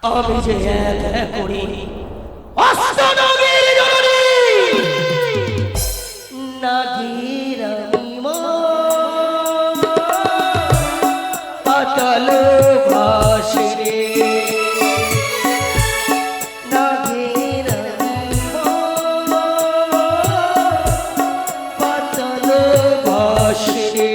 আমি যে এক করি অষ্টনগীর জননী নাগির আমি মা পাতাল ভাসে রে নাগির আমি মা পাতাল ভাসে রে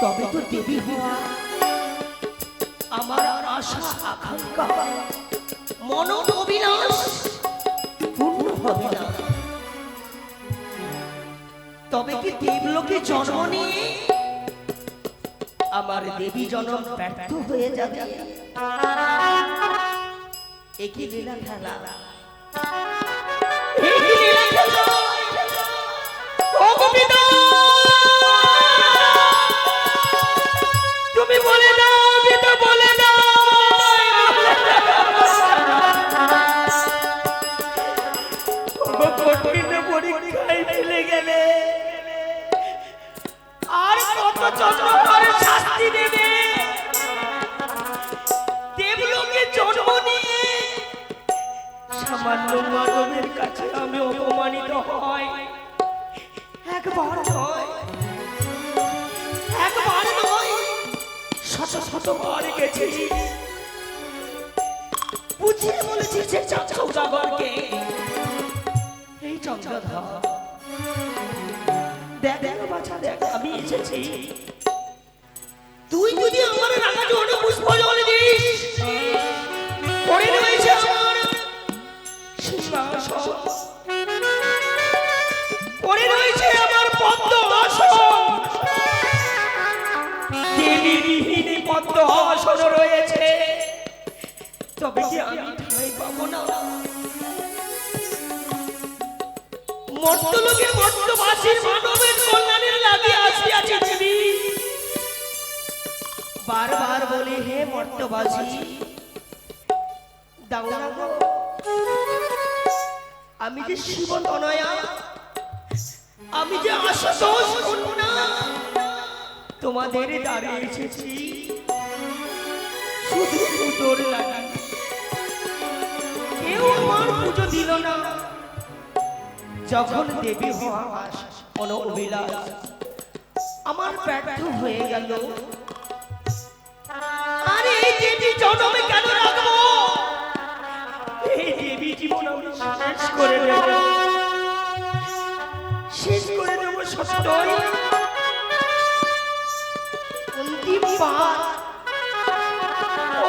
তবে তো দেবী হওয়া আমার আশা আকাঙ্ক্ষা মন অবিনাশ পূর্ণ হবে না। তবে কি দেবলোকে জন্ম নিয়ে আমার দেবী জন্ম ব্যর্থ হয়ে যাবে? একই লীলা খেলা, একই লীলা খেলা। ও গোপীনাথ কতবার গেছি, বুঝিয়ে বলেছি যে চাঁদ সৌদাগরকে, এই চন্দ্রধর দেখ দেখ বাছা দেখ, আমি এসেছি। তুই যদি আমার রাঙা জোড়ে পুষ্প জল দিস, পড়ে রয়েছে আমার সিংহাসন, পড়ে রয়েছে আমার পদ্ম আসন, দেবীবিহীন পদ্ম আসন রয়েছে, তবে কি আমি ঠাঁই পাবো না? মর্তলোকের মর্তবাসীর মানবের কল্যাণের লাগি আসিয়াছে দেবী। বারবার বলে হে মর্তবাসী, দাও না গো, আমি যে শিব তনয়া, আমি যে আশুতোষ কন্যা, তোমাদের দ্বারে এসেছি শুধু পুজোর লাগি। কেউ আমার পুজো দিল না। যখন দেবী হওয়া কোন অভিলাষ আমার ব্যর্থ হয়ে গেল, আরে এই দেবী জন্মে কেন রাখবো? এই দেবী জীবন আমি শেষ করে দেব, শেষ করে দেব সত্যই।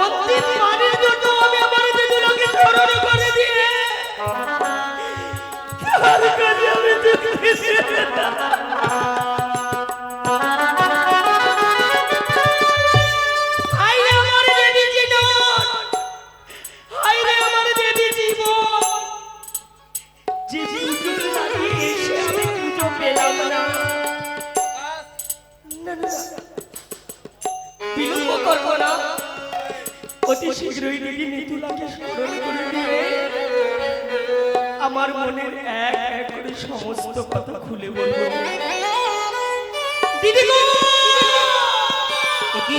অন্তিম বারের জন্য আমি আমার দেবীকে স্মরণ করে দিয়ে তার কাছে আমি দেখতেছি। বিলম্ব করবো না, অতি শীঘ্রই দিদি নিতুলাকে স্মরণ করে দিয়ে আমার মনের এক এক করে সমস্ত কথা খুলে বলবো। দিদি গো, কি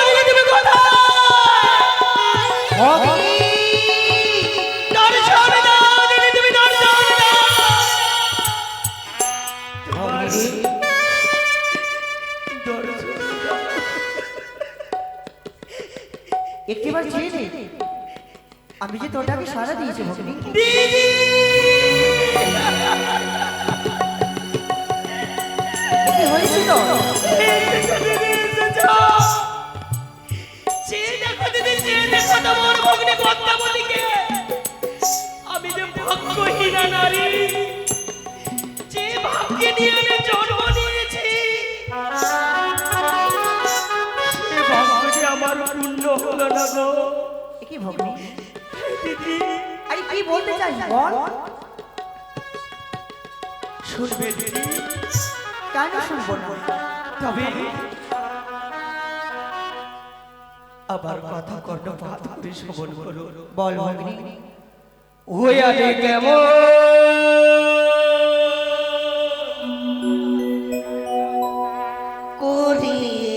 দিদি তুমি কোথায়? দর্শন দাও দিদি, তুমি দর্শন দাও। একটিবার চেয়ে নে, আমি যে তোটাকে সারা দিয়েছি ভগ্নী। কি হয়েছিল? আমি যে ভাগ্যহীনা নারী, যে ভাগ্যে নিয়ে আমি জন্ম নিয়েছি, সে ভাগ্যটি আমার পূর্ণ হলো না গো। কি ভগ্নী? দিদি, আরে কি বলতে চাই বল। শুনবে দিদি? কেন শুনবো না? তবে আবার কথা কর্ণপাত করে শ্রবণ করো। বল ভগ্নী। হইয়া যে কেমন করিয়ে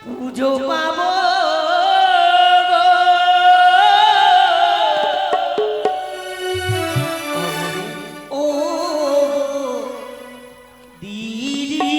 পুজো পাব ও দিদি।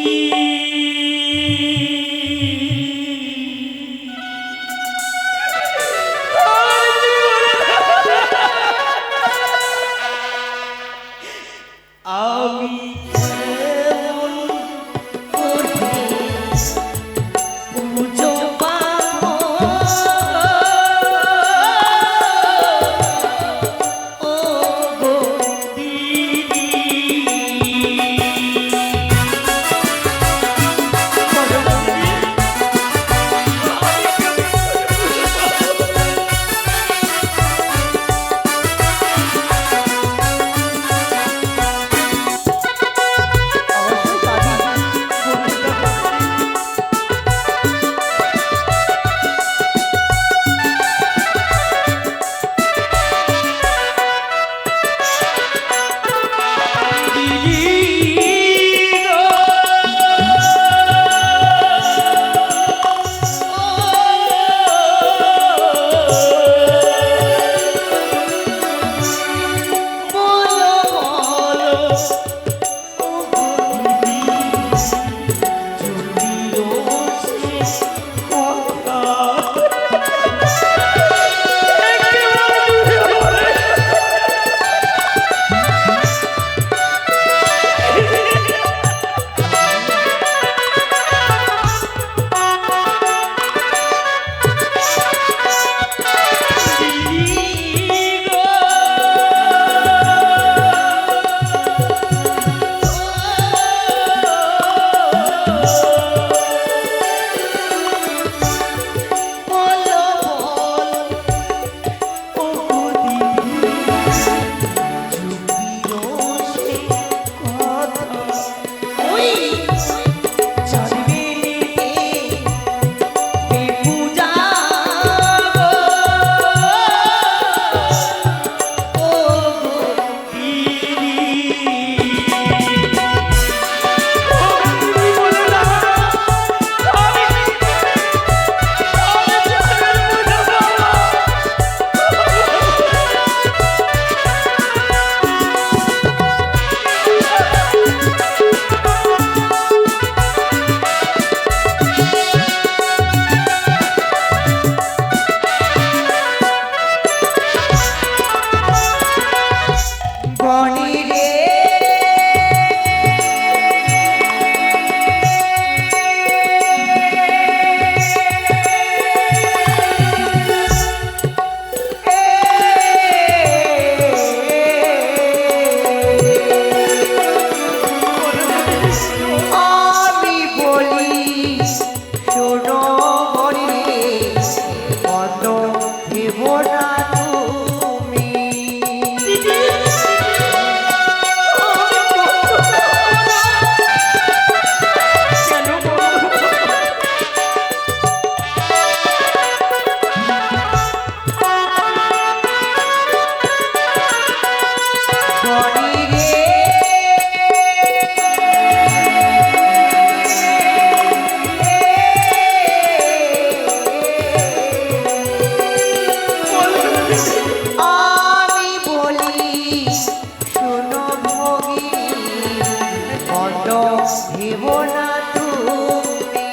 না তুমি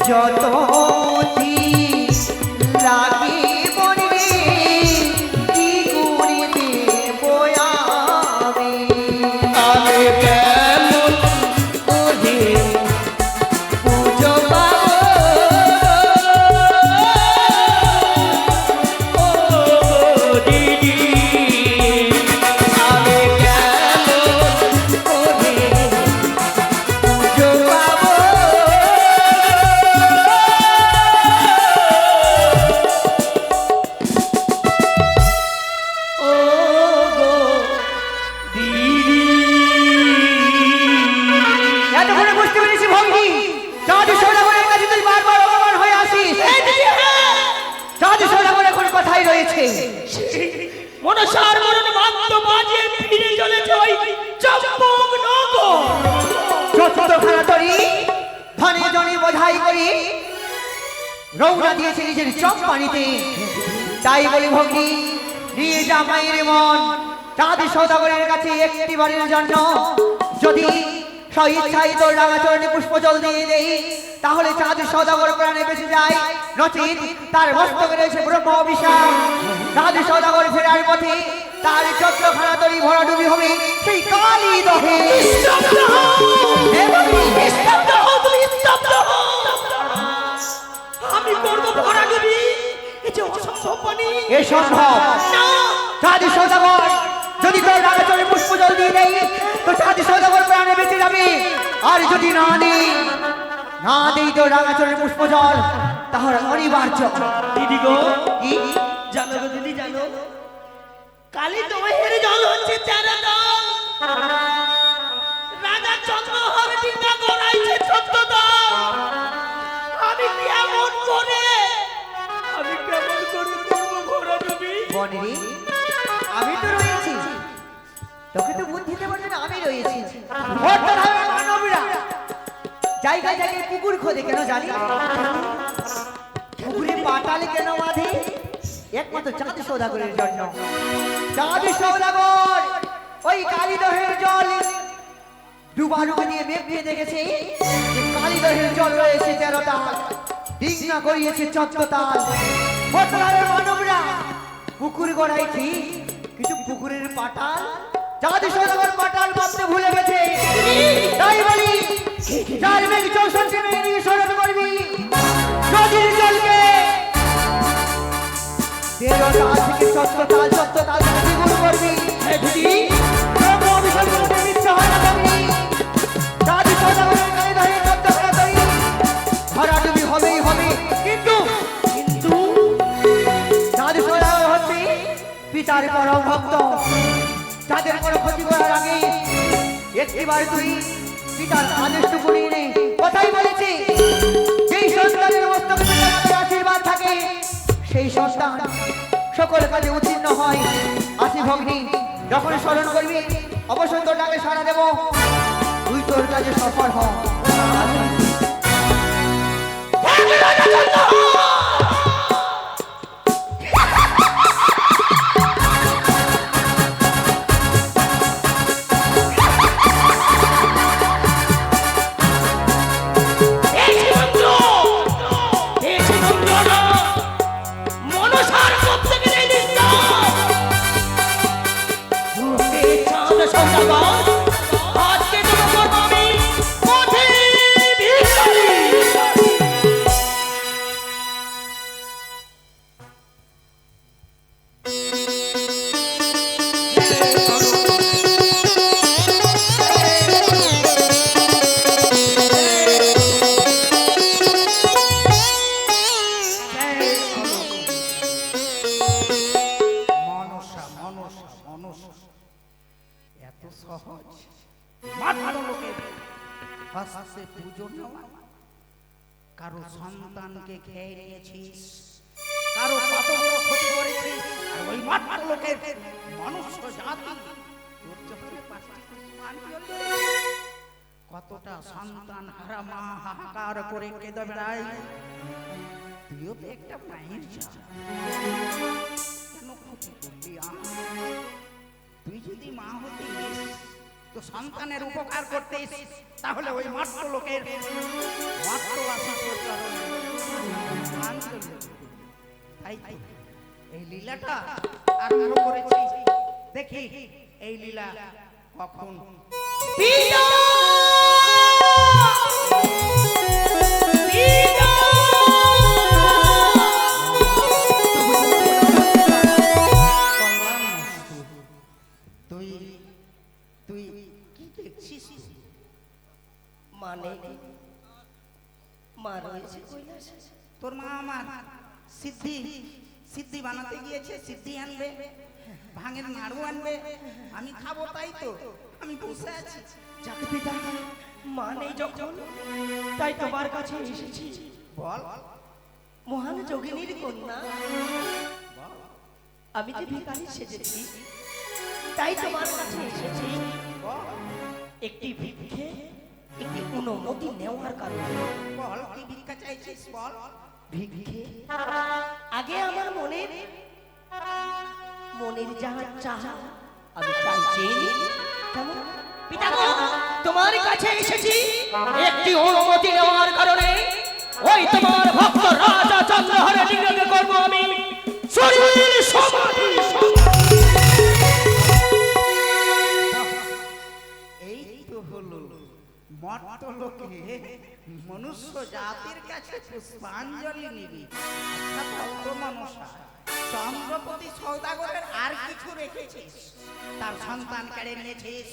যত দিন লাগে মনে কি করিতে বয়াবে আমি কেমন করে পুজো পাবো ও দিদি আমি কেমন করে পুজো পাবো ও গো দিদি এতক্ষণে বুঝতে পেরেছি ভঙ্গি চাঁদ সৌদাগরের কাছে তুই বারবার অপমান হয়ে আসিস চাঁদ সৌদাগর এখন কথাই রয়েছে মনসার মরণ বাদ্য বাজিয়ে ফিরে চলেছে ওই চম্পক নগর চতুর্থখানা তরি ধনে জনে বোঝাই করি রৌনা দিয়েছে নিজের চপ পানিতে তাই বলি ভগ্নি নিয়ে যা মায়ের মন চাঁদ সৌদাগরের কাছে একটি বারের জন্য যদি স্বইচ্ছাই তোর রাঙাচরণে পুষ্প জল দিয়ে দেই তাহলে চাঁদ সৌদাগর প্রাণে বেঁচে যায় নচিত তার মস্তকে রয়েছে ব্রহ্ম অভিশাপ চাঁদ সৌদাগর ফেরার পথে তার চক্রখানা তরি ভরা ডুবি হবে সেই কালী দহে স্তব্ধ হও! স্তব্ধ হও, তুমি স্তব্ধ হও! আমি করবো ভরাডুবি এ যে অসম্ভব বাণী। এ সম্ভব না চাঁদ সৌদাগর যদি তোর রাঙাচরণে পুষ্প জল দিয়ে দেই তো চাঁদ সৌদাগর প্রাণে বেঁচে যাবে আর যদি না দেই তোর রাঙাচরণে পুষ্প জল তাহলে অনিবার্য দিদি গো কি জানো গো দিদি জানো কালী দহের জল হচ্ছে তেরা দল রাজা চন্দ্রহর টিকা গড়াইছে 14 দল আমি কেমন করে করবো ভরাডুবি বনেরি আমি তো রয়েছি তোকে তো বুদ্ধি দেবার জন্য আমি রয়েছি ভোটটা হবে মানবরা জায়গায় জায়গায় পুকুর খোদে কেন জানি পুকুরে পাটালে কেন বাঁধে একমাত্র চাঁদ সৌদাগরের জন্য চাঁদ সৌদাগর ওই কালীদহের জল ডুবানো নিয়ে মেপে দেখেছে যে কালীদহের জল রয়েছে 13 তাল দিঘনা করিয়েছে 14 তাল ভোটলারের মানবরা পুকুর গড়াইছি কিছু পুকুরের পাটাল চাঁদ সৌদাগর পাটাল মাপতে ভুলে গেছে তাই বলি 4 মেঘ 64 মেঘ নিয়ে স্মরণ করবি নদীর জলকে 13 তাল থেকে 14 তাল থেকে দ্বিগুণ করবি ব্রহ্ম অভিশাপ করতে মিথ্যা হয় না করবি চাঁদ সৌদাগরের গায়ে ধরে চন্দ্রখানা তৈরি ভরাডুবি হবেই হবে কিন্তু চাঁদ সৌদাগর হচ্ছে পিতার পরম ভক্ত তাদের কোনো ক্ষতি করার আগে একটিবার তুই পিতার আদেশটুকু নিয়ে নে কথাই বলেছি যেই সন্তানের মস্তকে পিতার আশীর্বাদ থাকে সেই সন্তান সকল কাজে উত্তীর্ণ হয় আসি ভগ্নি যখন স্মরণ করবি অবশ্যই তোর ডাকে সাড়া দেব তুই তোর কাজে সফল হ মনসার কোপ থেকে নেই দিস্তা চাঁদ সৌদাগর আজকে তোমার করবো আমি পথে ভিখারি। মনসা মনসা মনসা এত সহজ মাত্র লোকের হস্তে পুজো নেওয়া কারো সন্তানকে খেয়ে নিয়েছিস কারো কত বড় ক্ষতি করেছিস আর ওই মাত্র লোকের মনুষ্য জাতি তোর চোখে পাঁচটি সম্মান পেল। কতটা সন্তান হারা মা হাহাকার করে কেঁদে বেড়ায় তুইও তো একটা মায়ের যা কেন ক্ষতি করলি তুই যদি মা হতিস তো সন্তানের উপকার করতে তাহলে ওই মাত্র লোকের মাত্র আসি তোর চরণে স্নান করলে। তাই তো এই লীলাটা আরম্ভ করেছি, দেখি এই লীলা কখন পিতা পিতা তুই তুই কি দেখছিস? মানে মা রয়েছে কৈলাসে। তোর মা আমার সিদ্ধি সিদ্ধি বানাতে গিয়েছে, সিদ্ধি আনবে, ভাঙের নাড়ু আনবে, আমি খাবো, তাই তো আমি বসে আছি। যাকে পিতা মা নেই যখন, তাই তোমার কাছে এসেছি। বল মহান যোগিনীর কন্যা আমি যে ভিখারি সেজেছি, তাই তোমার কাছে এসেছি একটি ভিক্ষে, একটি অনুমতি নেওয়ার কারণে। বল কি ভিক্ষা চাইছিস? বল। ভিক্ষে আগে আমার মনের যাহা চাহা আমি তাই চেয়ে কেমন পিতা গো, তোমার কাছে এসেছি একটি অনুমতি নেওয়ার কারণে। ওই তোমার ভক্ত রাজা চন্দ্রহরে নিগ্রহ করব আমি শরীর সমাধি। এই তো হলো মর্ত লোকে মনুষ্য জাতির কাছে পুষ্পাঞ্জলি নিবি। আচ্ছা মনসা, চন্দ্রপতি সৌদাগরের আর কিছু রেখেছিস? তার সন্তান কেড়ে নিয়েছিস,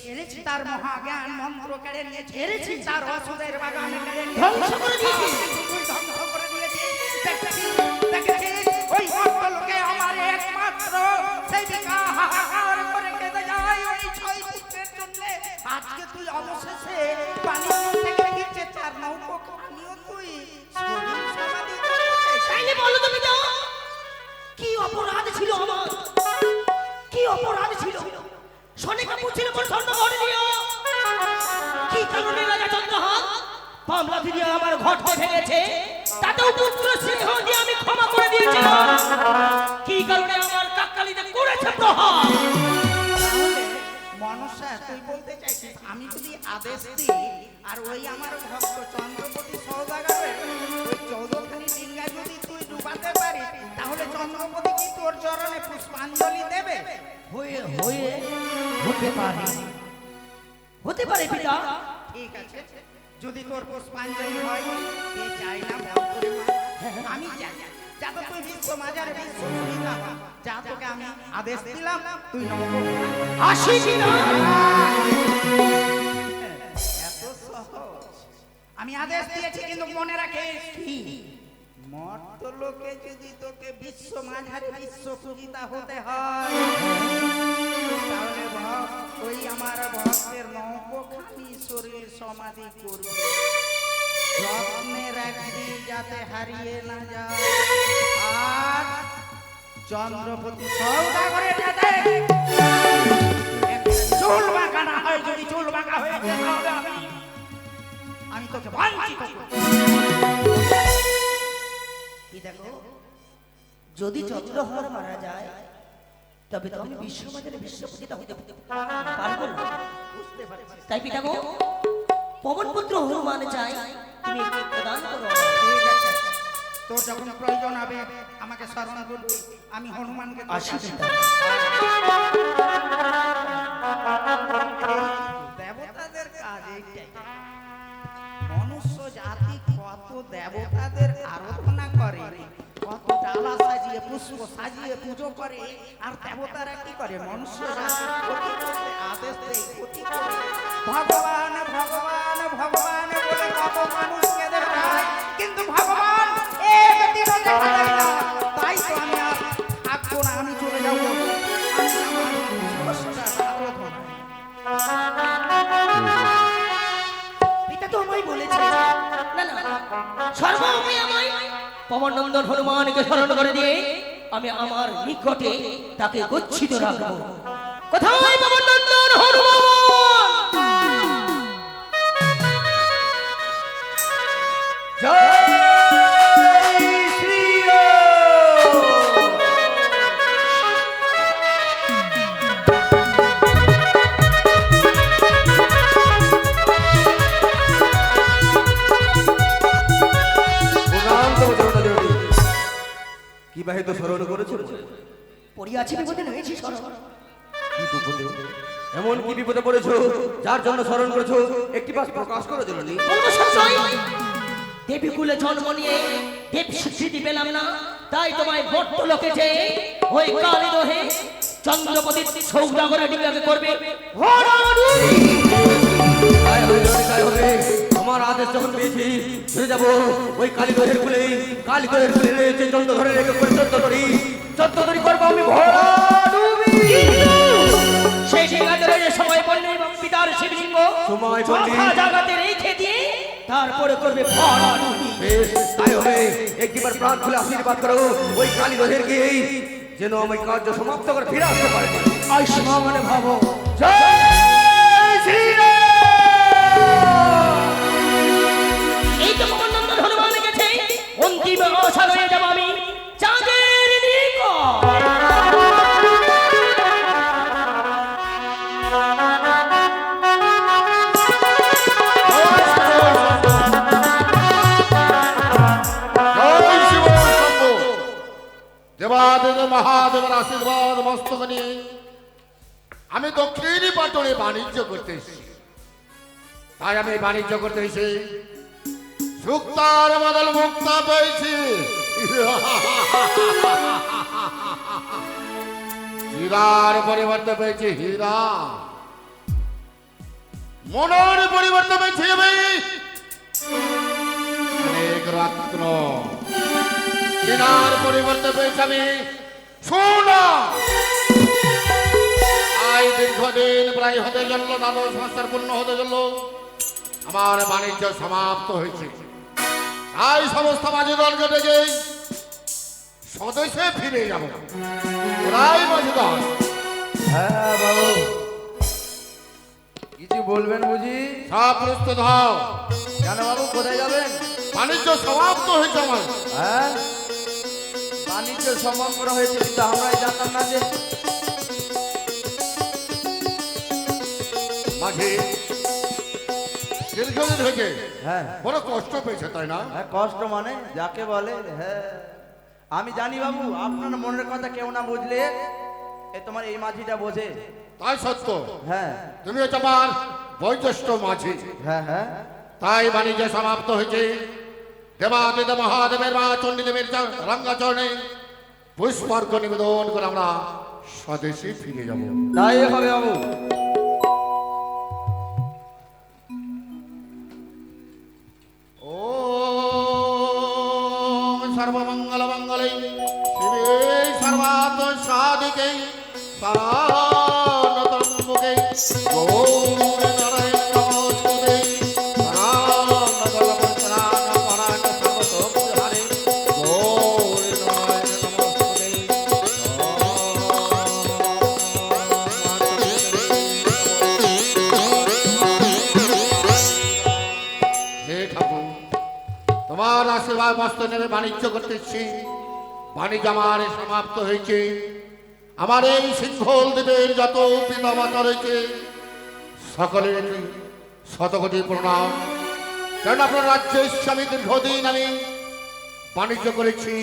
তার মহাজ্ঞান মন্ত্র কেড়ে নিয়েছিস, তার অসুরের বাগান কেড়ে ধ্বংস করে দিয়েছিস। ধ্বংস করে দিয়েছিস। দেখেছিস ওই মর্ত লোকে আমার একমাত্র সেবিকা হাহাকার করে কেঁদে যায় ওই 6 পুত্রের জন্য। আজকে তুই অবশেষে পানির থেকে দিচ্ছে তার নৌকো খানিও তুই শরীর সমাধি করেছিস। তাইলে বলো তুমি তো কি অপরাধ ছিল আমার? কি অপরাধ ছিল? সনিকা পুছিল বল স্বর্ণ ঘরে দিও। কি কারণে রাজা চন্দ্রহাত পামলা দিয়ে আমার ঘটকে ভেঙেছে, তাতেও পুত্র স্নেহ দিয়ে আমি ক্ষমা করে দিয়েছিলাম। কি কারণে আমার কাকতালিতে করেছে প্রহার? তাহলে মনসা তুই বলতে চাইছিস আমি যদি আদেশ দিই আর ওই আমার ভক্ত চন্দ্রপতি সৌদাগরের ওই 14খানি ডিঙ্গা যদি তুই ডুবাতে পারিস, তাহলে চন্দ্রপতি কি তোর চরণে পুষ্পাঞ্জলি দেবে? হতে পারে পিতা। ঠিক আছে, যদি তোর পুষ্পাঞ্জলি হয় কে চাই না বল করে মা? আমি চাই যাতে তুই বিশ্ব মাজারে বিশ্ব সুবিধা যা তোকে আমি আদেশ দিলাম তুই নমস্কার আসি না এত সহজ। আমি আদেশ দিয়েছি কিন্তু মনে রাখিস মর্ত লোকে যদি তোকে বিশ্ব মাঝারে বিশ্ব পূজিতা হতে হয়, তাহলে ওই আমার ভক্তের নৌকোখানি শরীর সমাধি করবে। যত্নে রাখবি যাতে হারিয়ে না যায়। আর চন্দ্রপতি সৌদাগরের যাতে চুল বাঁকা না হয়, যদি চুল বাঁকা হয়ে যায় তাহলে আমি তোকে বাঞ্ছিত করব। দেখো, যদি চন্দ্রহার মারা যায় তবে তো আমি বিশ্ববাজারে বিশ্বপূজিতা হতে পারবো না। বুঝতে পারছি। তাই পিতা গো, পবনপুত্র হনুমান চাই তুমি একটু প্রদান করো। ঠিক আছে, তোর যখন প্রয়োজন হবে আমাকে স্মরণ করবি, আমি হনুমানকে তোর আসি কাছে- পিতা। দেবতাদের কাজ এইটাই। মনুষ্য জাতি কত দেবতাদের আরাধনা করে, কত ডালা সাজিয়ে পুষ্প সাজিয়ে পুজো করে, আর দেবতারা কি করে? মনুষ্য জাতির ক্ষতি করতে আদেশ দেয়, ক্ষতি করে। ভগবান ভগবান ভগবান বলে কত মানুষ কেঁদে যায়, কিন্তু ভগবান একদিনও দেখা যায় না। তাই তো আমি আর থাকবো না, আমি চলে যাবো। আমি আমার স্রষ্টার আরাধনা। পিতা তো আমায় বলেছে না না সর্বময় আমায় পবন নন্দন হনুমানকে স্মরণ করে দিয়ে আমি আমার নিকটে তাকে গচ্ছিত রাখবো। কোথায় পবন নন্দন হনুমান? তো স্মরণ করেছো? পড়িয়াছি বিপদে নয়েছি স্মরণ। কি বিপদে? এমন কি বিপদে পড়েছো যার জন্য স্মরণ করেছো? একটি পাশ প্রকাশ করো জননী। বলবো সঞ্চয়, দেবীকুলে জন্ম নিয়ে দেব স্বীকৃতি পেলাম না, তাই তোমায় বট্ট লোকে যে ওই কালী দোহে চন্দ্রপতির সৌদাগরে ডিঙ্গাকে করবে হরাডুবি। তাই হবে জননী, তাই হবে। আমার আদেশ যখন পেয়েছি ফিরে যাবো ওই কালীদহের কুলে। কালীদহের কুলে রয়েছে চন্দ্রধরে রেখে করে চন্দ্রধরি করবো আমি ভরা ডুবি। সেই ডিঙ্গাতে রয়েছে সময় পড়লে এবং পিতার শিবলিঙ্গ সময় পড়লে মাথা জাগাতে রেখে দিয়ে তারপরে করবে হরাডুবি। বেশ, তাই হবে। একটিবার প্রাণ খুলে আশীর্বাদ করো ওই কালীদহের কে যেন আমি কার্য সমাপ্ত করে ফিরে আসতে পারি। আয়ুষ্মান ভব। জয় শ্রীরাম। এই তো মহানন্দ হনুমান গেছে, অন্তিম আশা রয়ে যাব আমি চাঁদের নিকট। জয় শিব শম্ভু। দেবাদেব মহাদেবের আশীর্বাদ মস্তক নিয়ে আমি দক্ষিণী পাটনে বাণিজ্য করতে এসেছি। তাই আমি বাণিজ্য করতে এসে সুক্তার বদল মুক্তা পেয়েছি। হীরার পরিবর্তে পেয়েছি হীরা, মনের পরিবর্তে পেয়েছি আমি অনেক রত্ন, কেনার পরিবর্তে পেয়েছি আমি সোনা। আয় দীর্ঘদিন প্রায় হতে চলল, দ্বাদশ সংস্কার পূর্ণ হতে চলল, আমার বাণিজ্য সমাপ্ত হয়েছে। তাই সমস্ত মাঝি দলকে ডেকে স্বদেশে ফিরে যাব। ওরাই মাঝি দল। হ্যাঁ বাবু, কিছু বলবেন বুঝি? সব প্রস্তুত হও। কেন বাবু, কোথায় যাবেন? বাণিজ্য সমাপ্ত হয়েছে আমার। হ্যাঁ, বাণিজ্য সমাপ্ত করা হয়েছে, কিন্তু আমরাই জানতাম না যে। মাঝি দীর্ঘদিন হয়েছে, হ্যাঁ বড় কষ্ট পেয়েছে তাই না? হ্যাঁ, কষ্ট মানে যাকে বলে। হ্যাঁ, আমি জানি বাবু, আপনার মনের কথা কেউ না বুঝলে এ তোমার এই মাঝিটা বোঝে। তাই সত্য, হ্যাঁ তুমি হচ্ছে আমার বয়োজ্যেষ্ঠ মাঝি। হ্যাঁ হ্যাঁ, তাই বাণিজ্য সমাপ্ত হয়েছে। দেবাদিত মহাদেবের মা চণ্ডীদেবের রঙ্গাচরণে পুষ্পার্ঘ নিবেদন করে আমরা স্বদেশে ফিরে যাব। তাই হবে বাবু। ওম সর্বমঙ্গল মঙ্গলে শিবে সর্বাত্ম সাধিকে সারানতম্বুকে গৌর নারায়ণ নমস্তুতে সারানতল পঞ্চরান পরাণ সর্বতোপহারে গৌর নারায়ণ নমস্তুতে। হে ঠাকুর, তোমার আশীর্বাদ বস্ত্র নেবে বাণিজ্য করতেছি। বাণিজ্য আমার সমাপ্ত হয়েছে। আমার এই সিংহল দেবের যত পিতামাতা রয়েছে সকলের শতকোটি প্রণাম। কারণ আপনার রাজ্যে এসে আমি দীর্ঘদিন আমি বাণিজ্য করেছি।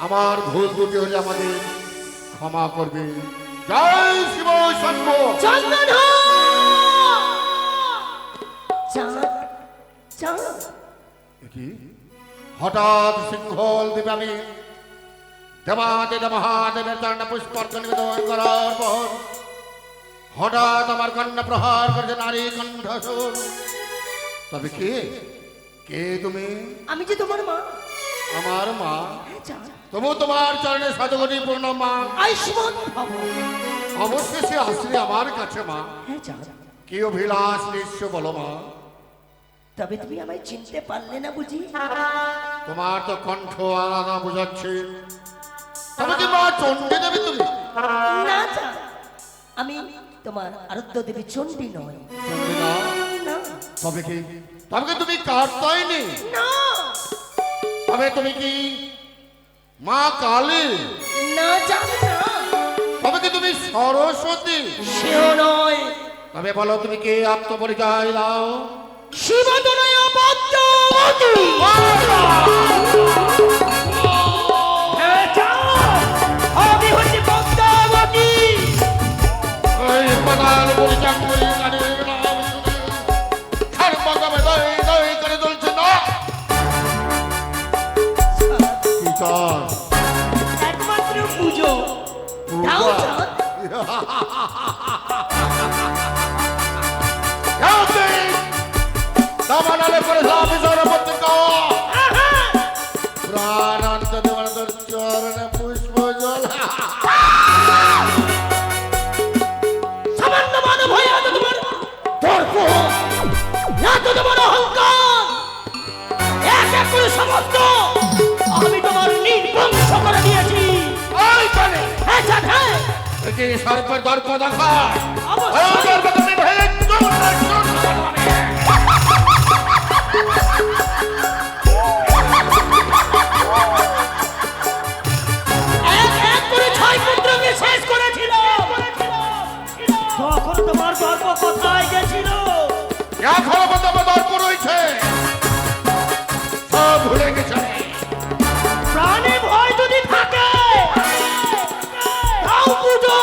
আমার ভুল ত্রুটি হলে আমাদের ক্ষমা করবে। জয় শিব শম্ভু। চন্দন চাঁদ চাঁদ কি হঠাৎ সিংহল দেবে আমি দেবাদেব মহাদেবের চরণ পুষ্পার্ঘ নিবেদন করার পর হঠাৎ আমার কন্যা প্রহার করেছে নারী কণ্ঠস্বর। তবে কে কে তুমি? আমি যে তোমার মা। আমার মা? হ্যাঁ, চাঁদ। তবু তোমার চরণে শতকোটি পূর্ণ মা। আয়ুষ্মান ভব। অবশেষে আসলে আমার কাছে মা। হ্যাঁ চাঁদ, কি অভিলাষ নিঃস্ব বলো মা। তবে তুমি আমায় চিনতে পারলে না বুঝি? তোমার তো কণ্ঠ আলাদা বোঝাচ্ছে। তবে কি মা চণ্ডী দেবী তুমি? না চাঁদ, আমি তোমার আরাধ্য দেবী চণ্ডী নয়। চণ্ডী না? না তবে কি তুমি কার্তায়নী? না তবে তুমি কি মা কালী? না চাঁদ না, তবে কি তুমি সরস্বতী? সেও নয়। তবে বলো তুমি কি আত্মপরিচয় দাও। শিবতনয় পদ্মাবতী। হ্যাঁ চাঁদ, তোমার অহংকার, এক এক করে সমস্ত আমি তোমার নির্বংশ করে দিয়েছি। ওই কানে হ্যাঁ জান, হ্যাঁ একে সর্পের দর্প দেখায়। অবশ্যই। ওই দর্প তুমি ভেঙে চুর করে চুর করে দেবে। এক এক করে 6 পুত্রকে শেষ করেছিল। তখন তোমার গর্ব কোথায় গেছিল? এখনো পর্যন্ত দর্প রয়েছে, সব ভুলে গেছে। প্রাণে ভয় যদি থাকে তাও পুজো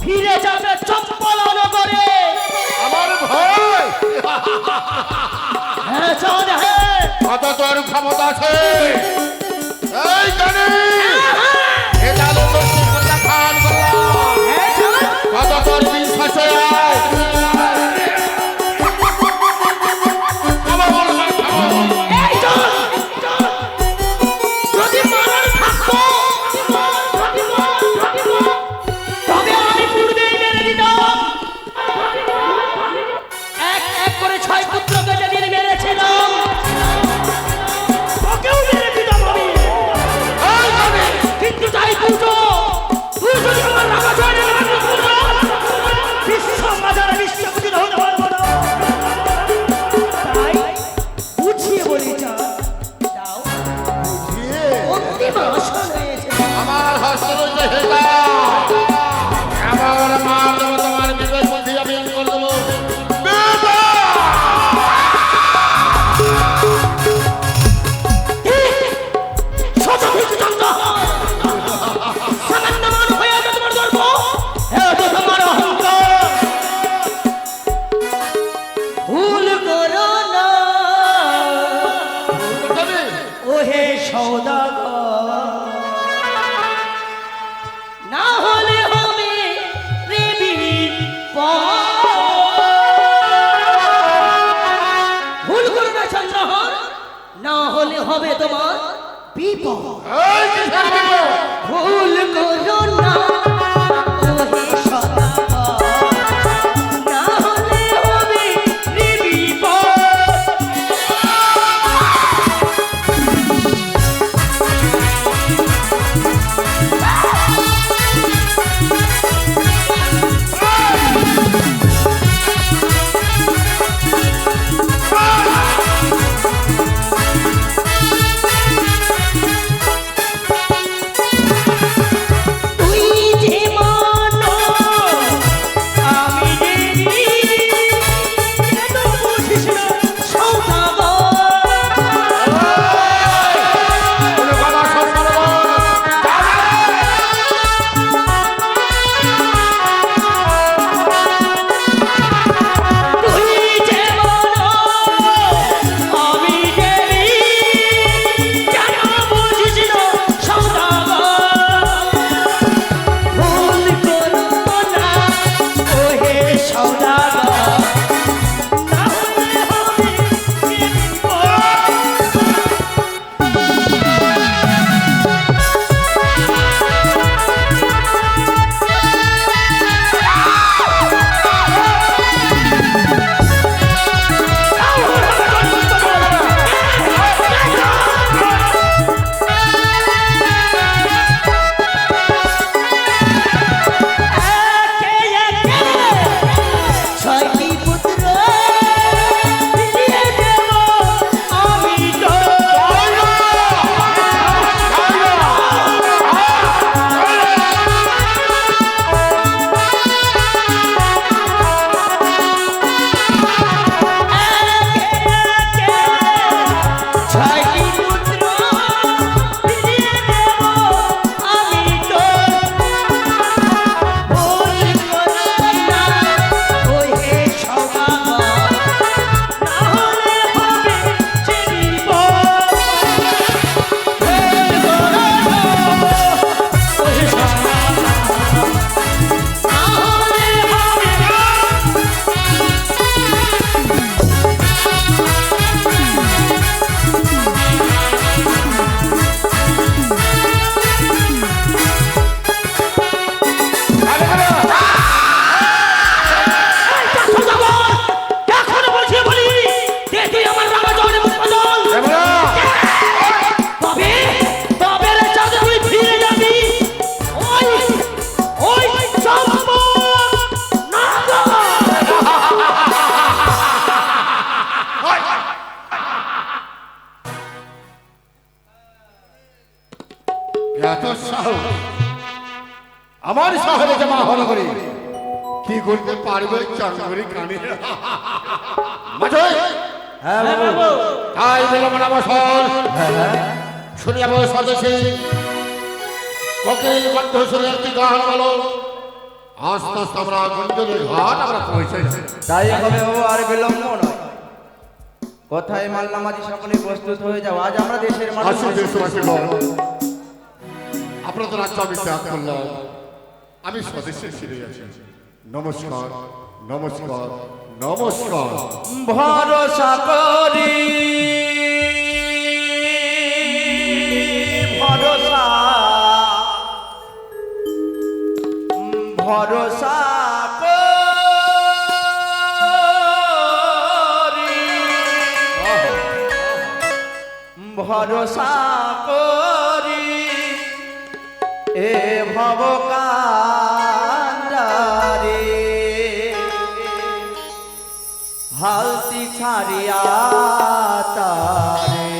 ফিরে যাবে চম্পলা নগরে। আমার ভয় হ্যাঁ চাঁদ, হ্যাঁ কত তোর ক্ষমতা আছে? এই কানে এ জালো দোষী কথা খান বললাম, হ্যাঁ চাঁদ। কত তোর বিশ্বাস আয়। এই চাঁদ, যদি মারার থাকতো তবে আমি পূর্বেই মেরে দিতাম। এক এক করে 6 পুত্রকে যেদিন মেরেছিলাম ওকেও মেরে দিতাম আমি। এই কানে কিন্তু তাই পুজো, তুই যদি আমার রাগা জয় বিশ্ব বাজারে বিশ্বপতি হতে পারবো না। তাই বুঝিয়ে বলি চাঁদ, যাও অন্তিম আসন হয়েছে। আমার হস্ত রয়েছে হেতা, আমার মা দেবো, তোমার বিবেক বুদ্ধি আমি করে দেবো। সামান্য মান হয়ে আছে তোমার গর্ব, এত তোমার অহংকার। ভুল করো না ওহে সওদাগর, না হলে হবে রে বিপদ। ভুল করো না চন্দ্রহার, না হলে হবে তোমার বিপদ। এই কিসের বিপদ? ভুল করো না ওহে সদাগর, না হলে হবে রে বিপদ। তুই এত সাহস আমার শহরে জমা হলো করে কি করতে পারবে চাঙ্গুরি কানে মাঝে হ্যাঁ বাবু তাই দিলাম না বসল শুনি যাবো স্বদেশে কোকিল কণ্ঠ শুনে একটি গান বলো আস্তে আস্তে আমরা গঞ্জলের ঘাট আমরা পৌঁছেছি তাই হবে বাবু, আর বিলম্ব নয়। কোথায় মাল্লামাজি সকলে প্রস্তুত হয়ে যাও, আজ আমরা দেশের মানুষ। আসুন দেশবাসীগণ, আপনাদের রাজ্য আমি ত্যাগ করলাম, আমি স্বদেশে ফিরে আছি। নমস্কার নমস্কার নমস্কার। ভরসা করি ভরসা ভরসা করি ভরসা করি এ ভবকান্ডারে হালতি ছাড়িয়া তারে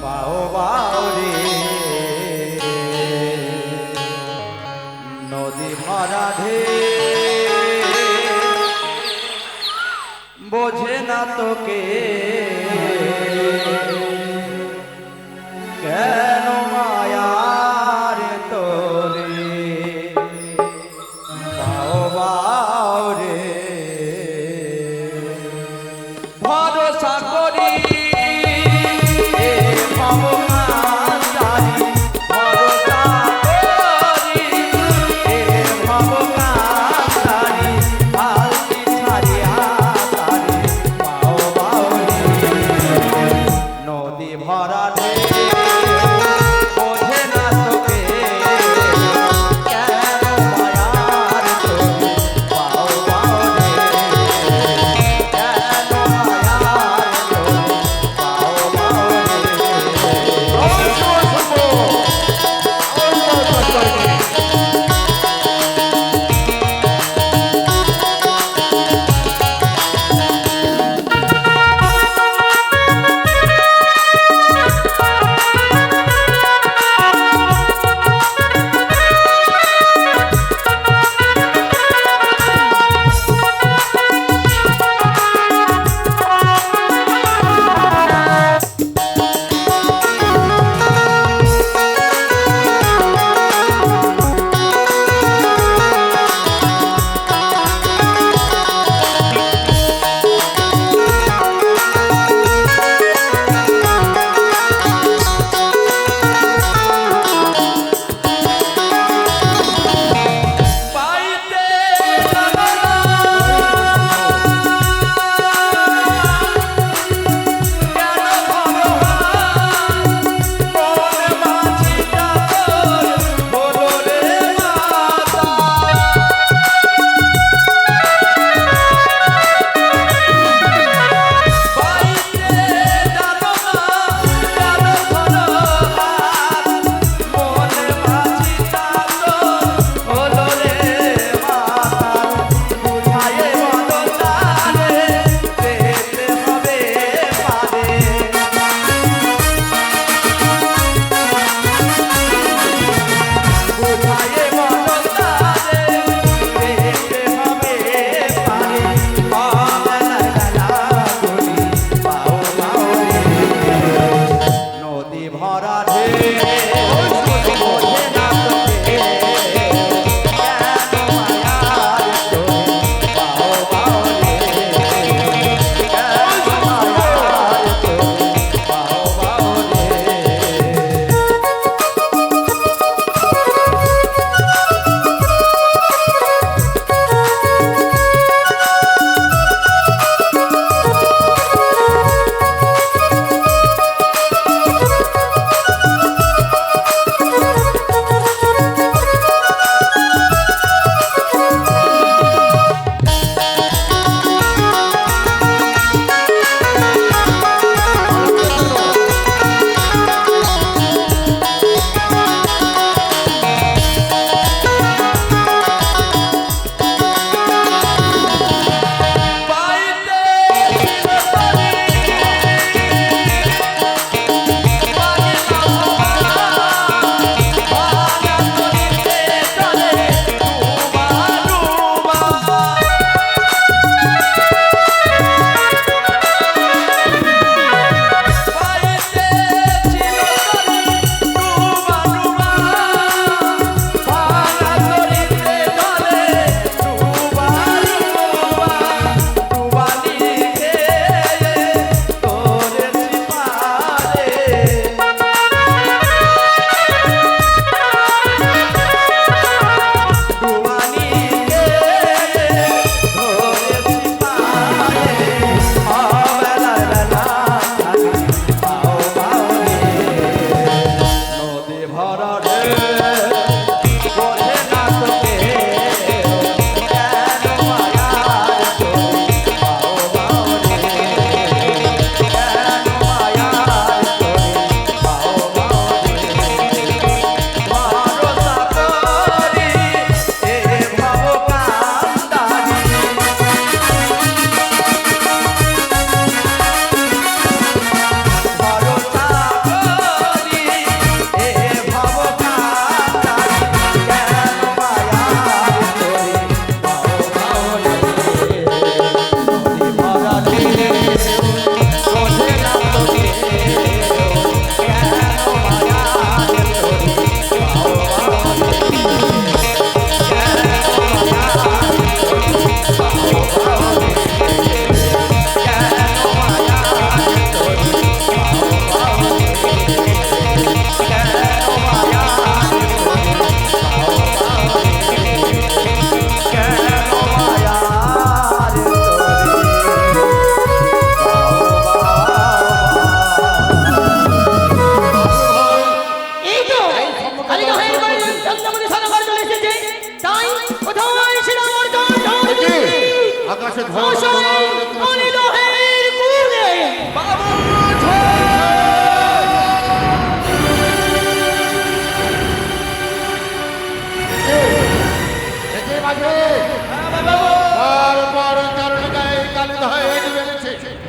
বাও বাও রে নদী ভরা ঢে বোঝে না তোকে কেন মায়ার তোরে বাও বাও রে ভরসা করি এ ভবকান্ডারি ভরসা করি এ ভবকান্ডারি হালতি ছাড়িয়া তারি বাও বাও রে নদী ভরা ঢে বোঝে না তোকে কেন মায়ার তোরে বাও বাও রে কেন মায়ার তোরে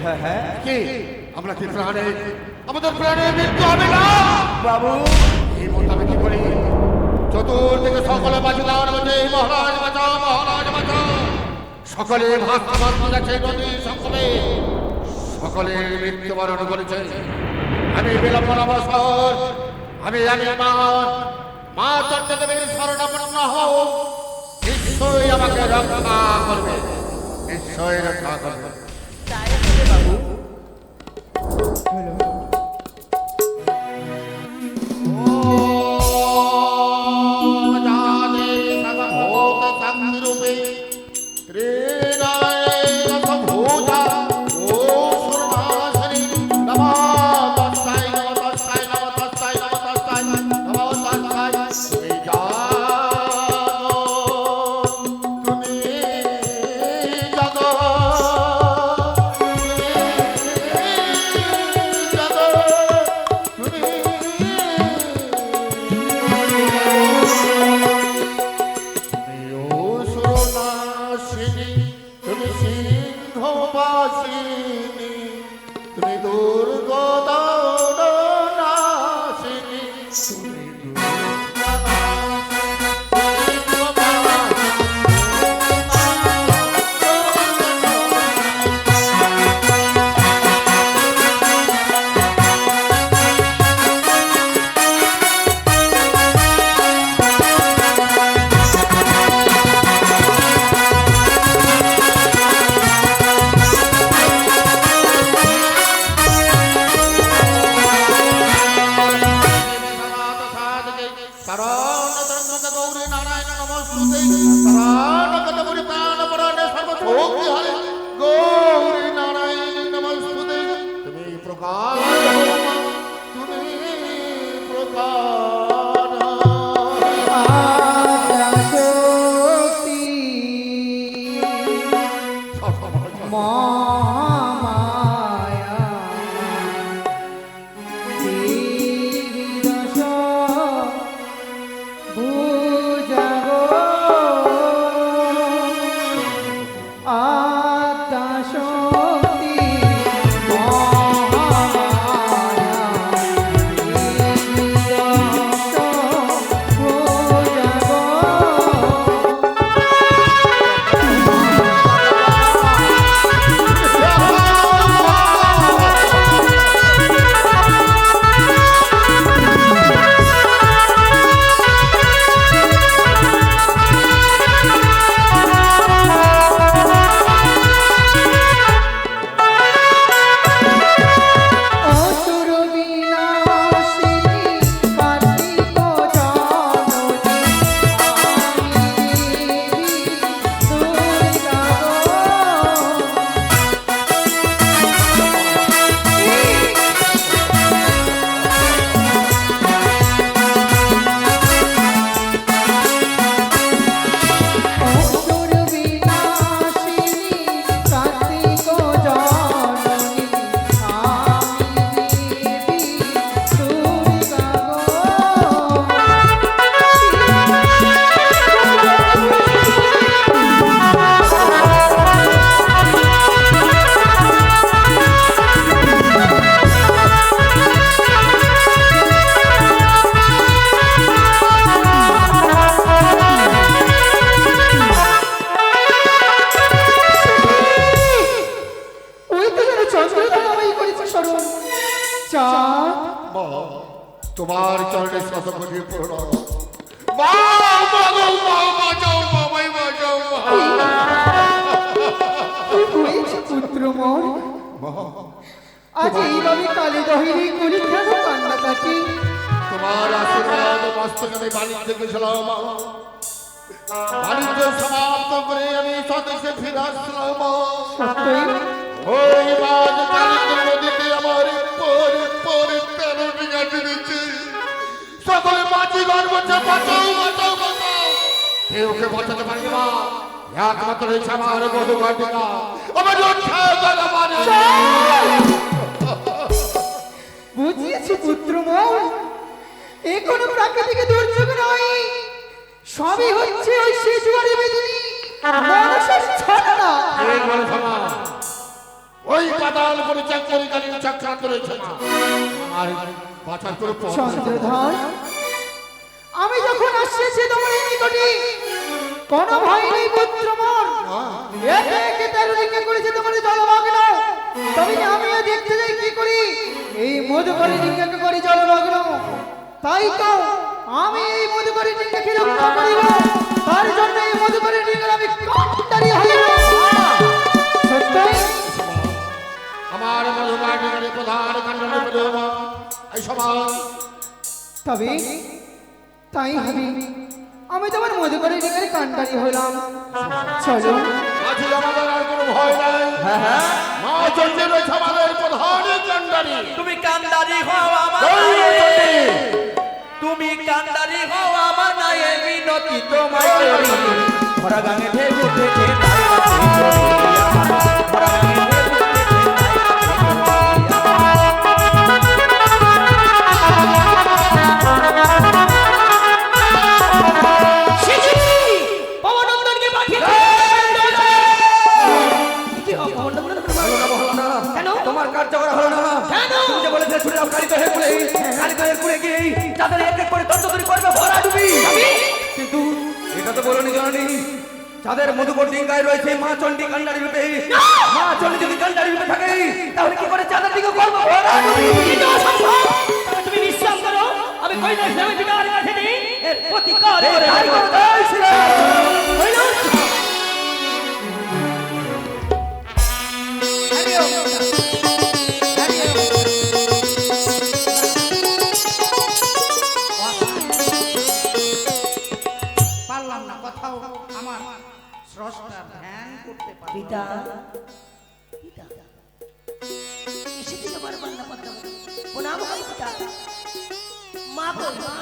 হ্যাঁ হ্যাঁ কি আমরা কি প্রাণে আমাদের প্রাণে মৃত্যু হবে না বাবু এই মোতাবে কি করি চতুর্দিকে সকলে বাঁচিলার মধ্যে মহারাজ বাঁচাও মহারাজ বাঁচাও সকলে ভাস্কর গেছে নদী সকলে সকলে মৃত্যুবরণ করেছে আমি বিলম্বন অবসর আমি মা চন্দ্রদেবীর শরণাপন্ন হও নিশ্চয়ই আমাকে রক্ষা করবে নিশ্চয়ই রক্ষা করবে তাই হবে বাবু তোমার চরণে শত কোটি প্রণাম মা বাবাও মা বাঁচাও বাবাই বাঁচাও পুত্র মোর আজ এইভাবে কালী দহিনী করি কেন কান্না কাটি তোমার আশীর্বাদ মস্তকে আমি বাণিজ্য গেছিলাম মা বাণিজ্য সমাপ্ত করে আমি স্বদেশে ফিরে আসলাম মা সত্যই ওই মাঝ কালিন্দ নদীতে আমার পরে পরে 13 বিঘা জমিছে সকলে মাঝি গর্বছে বাঁচাও বাঁচাও বাঁচাও কেউ কে বাঁচাতে পারবে না একমাত্র রয়েছে আমার বহু ঘটিকা আমার রক্ষা করা মানে বুঝিয়েছি পুত্র মোর এ কোনো প্রাকৃতিক দুর্যোগ নয় সবই হচ্ছে ওই শিশুয়ারি বেদিনী মানুষের ছলনা ওই পাতাল প্রাণ পরিত্যাগ করে কালীর চক্রান্ত রয়েছে মা। আর বাঁচার কোনো পথ নেই। চন্দ্রধর, আমি যখন আসছি তোমার এই নিকটে, কোন ভয় নেই পুত্র মোর। একে একে 13 দিকে করেছে তোমার জলমগ্ন, তবে আমিও দেখতে যাই কি করি। এই মধুকরী ডিঙ্গাকে করি জলমগ্ন, তাই তো আমি এই মধুকরী ডিঙ্গাকে রক্ষা করিব। তার জন্য এই মধুকরী ডিঙ্গার আমি কান্ডারি হইব। সত্যই আমার মধুমাটির প্রধান কাণ্ডারি হইল মা। এই সমাজ তবে তাই হবে, আমি তোমার মধুকরী ডিঙ্গার কান্ডারি হইলাম। চলো আজ আমাদের আর কোনো ভয় নাই। মা চন্ডী রয়েছে আমাদের প্রধান কাণ্ডারি। তুমি কান্দারি হও আমার জয় মা চন্ডী। তুমি কান্দারি হও আমার নাই এই মিনতি তোমায় করি ভরা গাঙে ঢেউ উঠেছে তাই মাটি করি আমার ভরা গাঙে ঢেউ উঠেছে পবনন্দনকে পাঠিয়ে কি হবে পবনন্দন? কেন? তোমার কার্যকর হলো না। কেন? তুমি যে বলেছিলে ছুটে যাও কালিদহের কুলে, কালিদহের কুলে গিয়ে যাদের এক এক করে তন্ত্রী করবে ভরা ডুবি। কিন্তু এটা তো বলনি জননী, যাদের মধুকর ডিঙ্গায় রয়েছে মা চণ্ডী কান্ডারি রূপে, মা চণ্ডী যদি কান্ডারি রূপে থাকে তাহলে কি করে চাঁদের দিকে করবো ভরা ডুবি? এটা অসম্ভব। তবে তুমি বিশ্বাস করো, আমি কৈলাস নামে বিদার কাছে নেই এর প্রতিকার করে তাই দেব। করো, তাই শ্রীরাম। কৈলাস! পারলাম না কোথাও আমার স্রষ্টার ধ্যান করতে পারি। পিতা পিতা এসেছিল বারবার না কথা বলে। প্রণাম হয় পিতা। মা কই মা?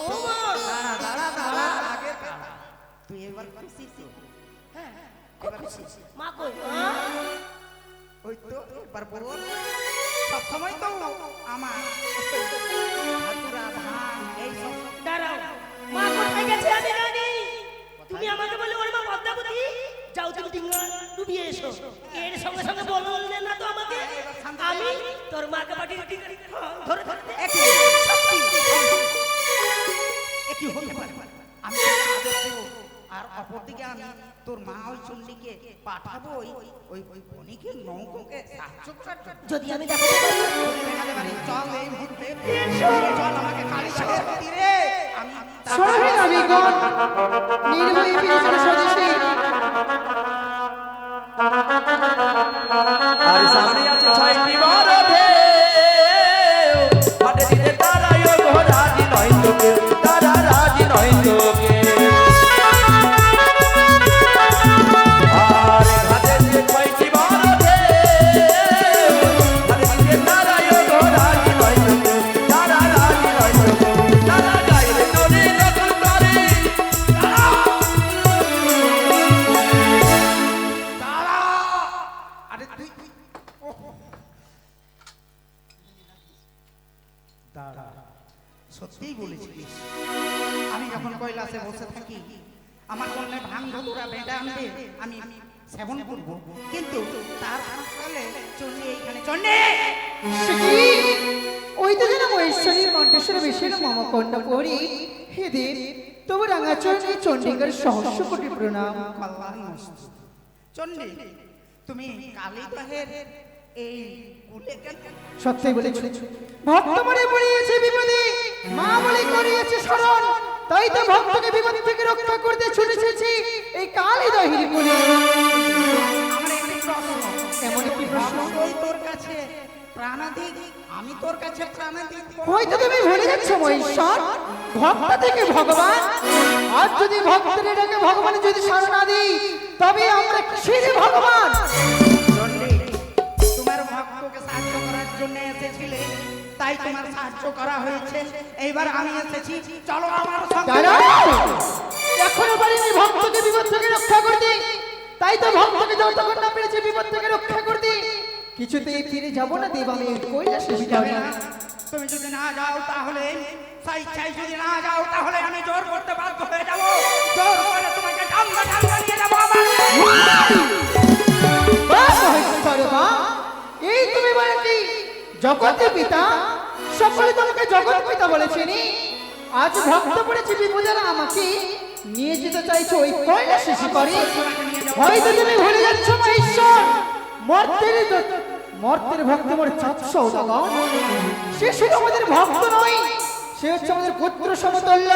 ও মা! দাঁড়া দাঁড়া দাঁড়া, আগে দাঁড়া। তুই এবার খুশি তো? হ্যাঁ, খুব খুশি। মা কই মা? ওই তো এবার বল। সব সময় তো আমার ঠাকুরা ধান এই সব দাঁড়াও, মা কোথায় গেছে আমি জানি। তুমি আমাকে বলে ওরে মা পদ্মাবতী যাও তুমি ডিঙ্গা ডুবিয়ে এসো। এর সঙ্গে সঙ্গে বললে না তো আমাকে। আমি তোর মাকে পাঠিয়ে ডিঙ্গা ধরে ধরে একই সত্যি একই হতে পারে। আমি তোকে আদেশ দেব, আর অপরদিকে আমি তোর মা ওই চণ্ডীকে পাঠাবো ওই বণিকের নৌকোকে সাহায্য করার জন্য। যদি আমি দেখাতে পারি। যদি দেখাতে পারি, চল এই মুহূর্তে চল আমাকে কালীঘাটের তীরে। আমি শোনেন আমিগণ, নির্ভয় ফিরেছিল স্বদেশে। আর সামনে আছে ছয়টি বড় ঢেউ, হাটে দিতে তারাই গো রাজি নয় তো কেউ, তারা রাজি নয় তো কেউ। আর হাটে দিতে ছয়টি বড় ঢেউ, হাটে দিতে তারাই গো রাজি নয় তো কেউ, তারা রাজি নয় তো কেউ। তারা গাইলে নদী নতুন করে দাঁড়া। আরে তুই দাঁড়া, সত্যিই বলেছিস। আমি যখন কৈলাসে বসে থাকি, আমার জন্য ভাঙ ধতুরা বেঁধে আনবে, আমি সেবন করব, কিন্তু তার ফলে চণ্ডী এইখানে চণ্ডী সে কি? ওই তো যেন মহেশ্বরীর কণ্ঠস্বর বেশের মামা কন্যা পড়ি হেদের তবু রাঙাচরণে চণ্ডীকার সহস্র কোটি প্রণাম। কল্যাণমস্তু। চণ্ডী, তুমি কালীদহের এই কুলে কেন? সত্যি বলেছ, ভক্ত মনে পড়িয়েছে বিপদে, মা বলে করিয়েছে স্মরণ, তাই তো ভক্তকে বিপদ থেকে রক্ষা করতে ছুটেছি এই কালীদহের কোলে। আমার একটি প্রশ্ন, এমন একটি প্রশ্ন? ভক্তই তোর কাছে প্রাণাধিক, আমি তোর কাছে প্রাণাধিক। হয়তো তুমি ভুলে যাচ্ছ মহেশ্বর, ভক্ত থেকে ভগবান। আর যদি ভক্তের এটাকে ভগবান যদি সাড়া না দিই, তবে আমরা কিসের ভগবান? চণ্ডী, তোমার ভক্তকে সাহায্য করার জন্য এসেছিলে, তাই তোমার সাহায্য করা হয়েছে। এইবার আমি এসেছি, চলো আমার সঙ্গে। দাঁড়াও! এখনো পারিনি ভক্তকে বিপদ থেকে রক্ষা করতে, তাই তো ভক্তকে যতক্ষণ না পেরেছি বিপদ থেকে রক্ষা করতে, কিছুতেই ফিরে যাব না দেব আমি কৈলাসে যাবে না। তুমি যদি না যাও তাহলে স্বেচ্ছায় যদি না যাও তাহলে আমি জোর করতে বাধ্য হয়ে যাবো। জোর করে তোমাকে টাঙ্গা টাঙ্গা নিয়ে যাবো আমার। মহেশ্বর মা, এই তুমি বলে কি জগতের পিতা? সকলে তোমাকে জগৎ পিতা বলেছিনি। আজ ভক্ত পড়েছে বিপদের আমাকে নিয়ে যেতে চাইছো ওই কৈলাসে শিকারে। হয়তো তুমি ভুলে যাচ্ছ মহেশ্বর, মর্তের ভক্ত মোর চাঁদ সওদাগর। সে শুধু আমাদের ভক্ত নয়, সে হচ্ছে আমাদের পুত্র সমতুল্য।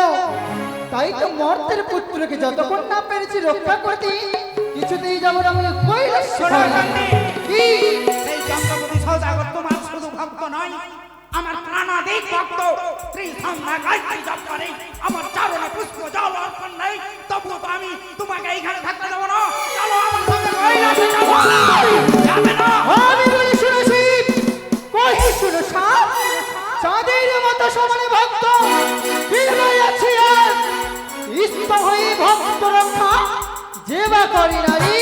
তাই তো মর্তের পুত্রকে যতক্ষণ না পেরেছি রক্ষা করতে, কিছুতেই যাবো না আমাদের কৈলাস শিকারে। কি এই চন্দ্রপতি সওদাগর তোমার শুধু ভক্ত নয়, আমার প্রাণাধিক ভক্ত। ত্রিসন্ধ্যা গায়ত্রী জপ করে, আমার চরণে পুষ্প জল অর্পণ নেই, তবুও তো আমি তোমাকে এইখানে থাকতে দেবো না। চলো আমার সঙ্গে কৈলাসে যাবো। যাবে না? আমি বলি শুনেছি, কহি শুনো সাপ, চাঁদের মতো সমানে ভক্ত বিনয় আছে আর ইষ্ট হয়ে ভক্ত রক্ষা যে বা করি নারী।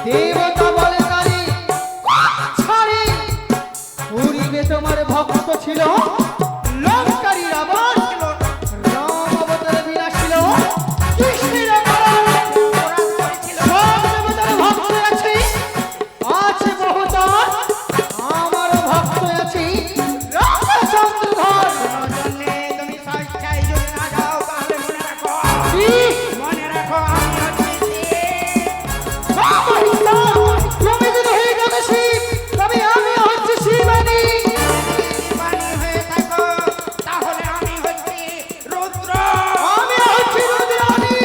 দেবতা বলে নারী ছাড়ে, পূর্বে তোমার ভক্ত ছিল লঙ্কারী রাবণ, রাম অবতারে বিনাশ ছিল কৃষ্ণের অবতার। সব দেবতার ভক্ত আছে, আছে বহুতর, আমারও ভক্ত আছে রামচন্দ্রধর। জন্যে তুমি স্বেচ্ছায় যদি না যাও, তাহলে মনে রাখো, কি? মনে রাখো আমি হচ্ছি শিব। মহিষা, তুমি যদি হয়ে গেছো শিব, তবে আমিও হচ্ছি শিবানী। শিবানী হয়ে থাকো, তাহলে আমি হচ্ছি রুদ্র। আমিও হচ্ছি রুদ্রাণী।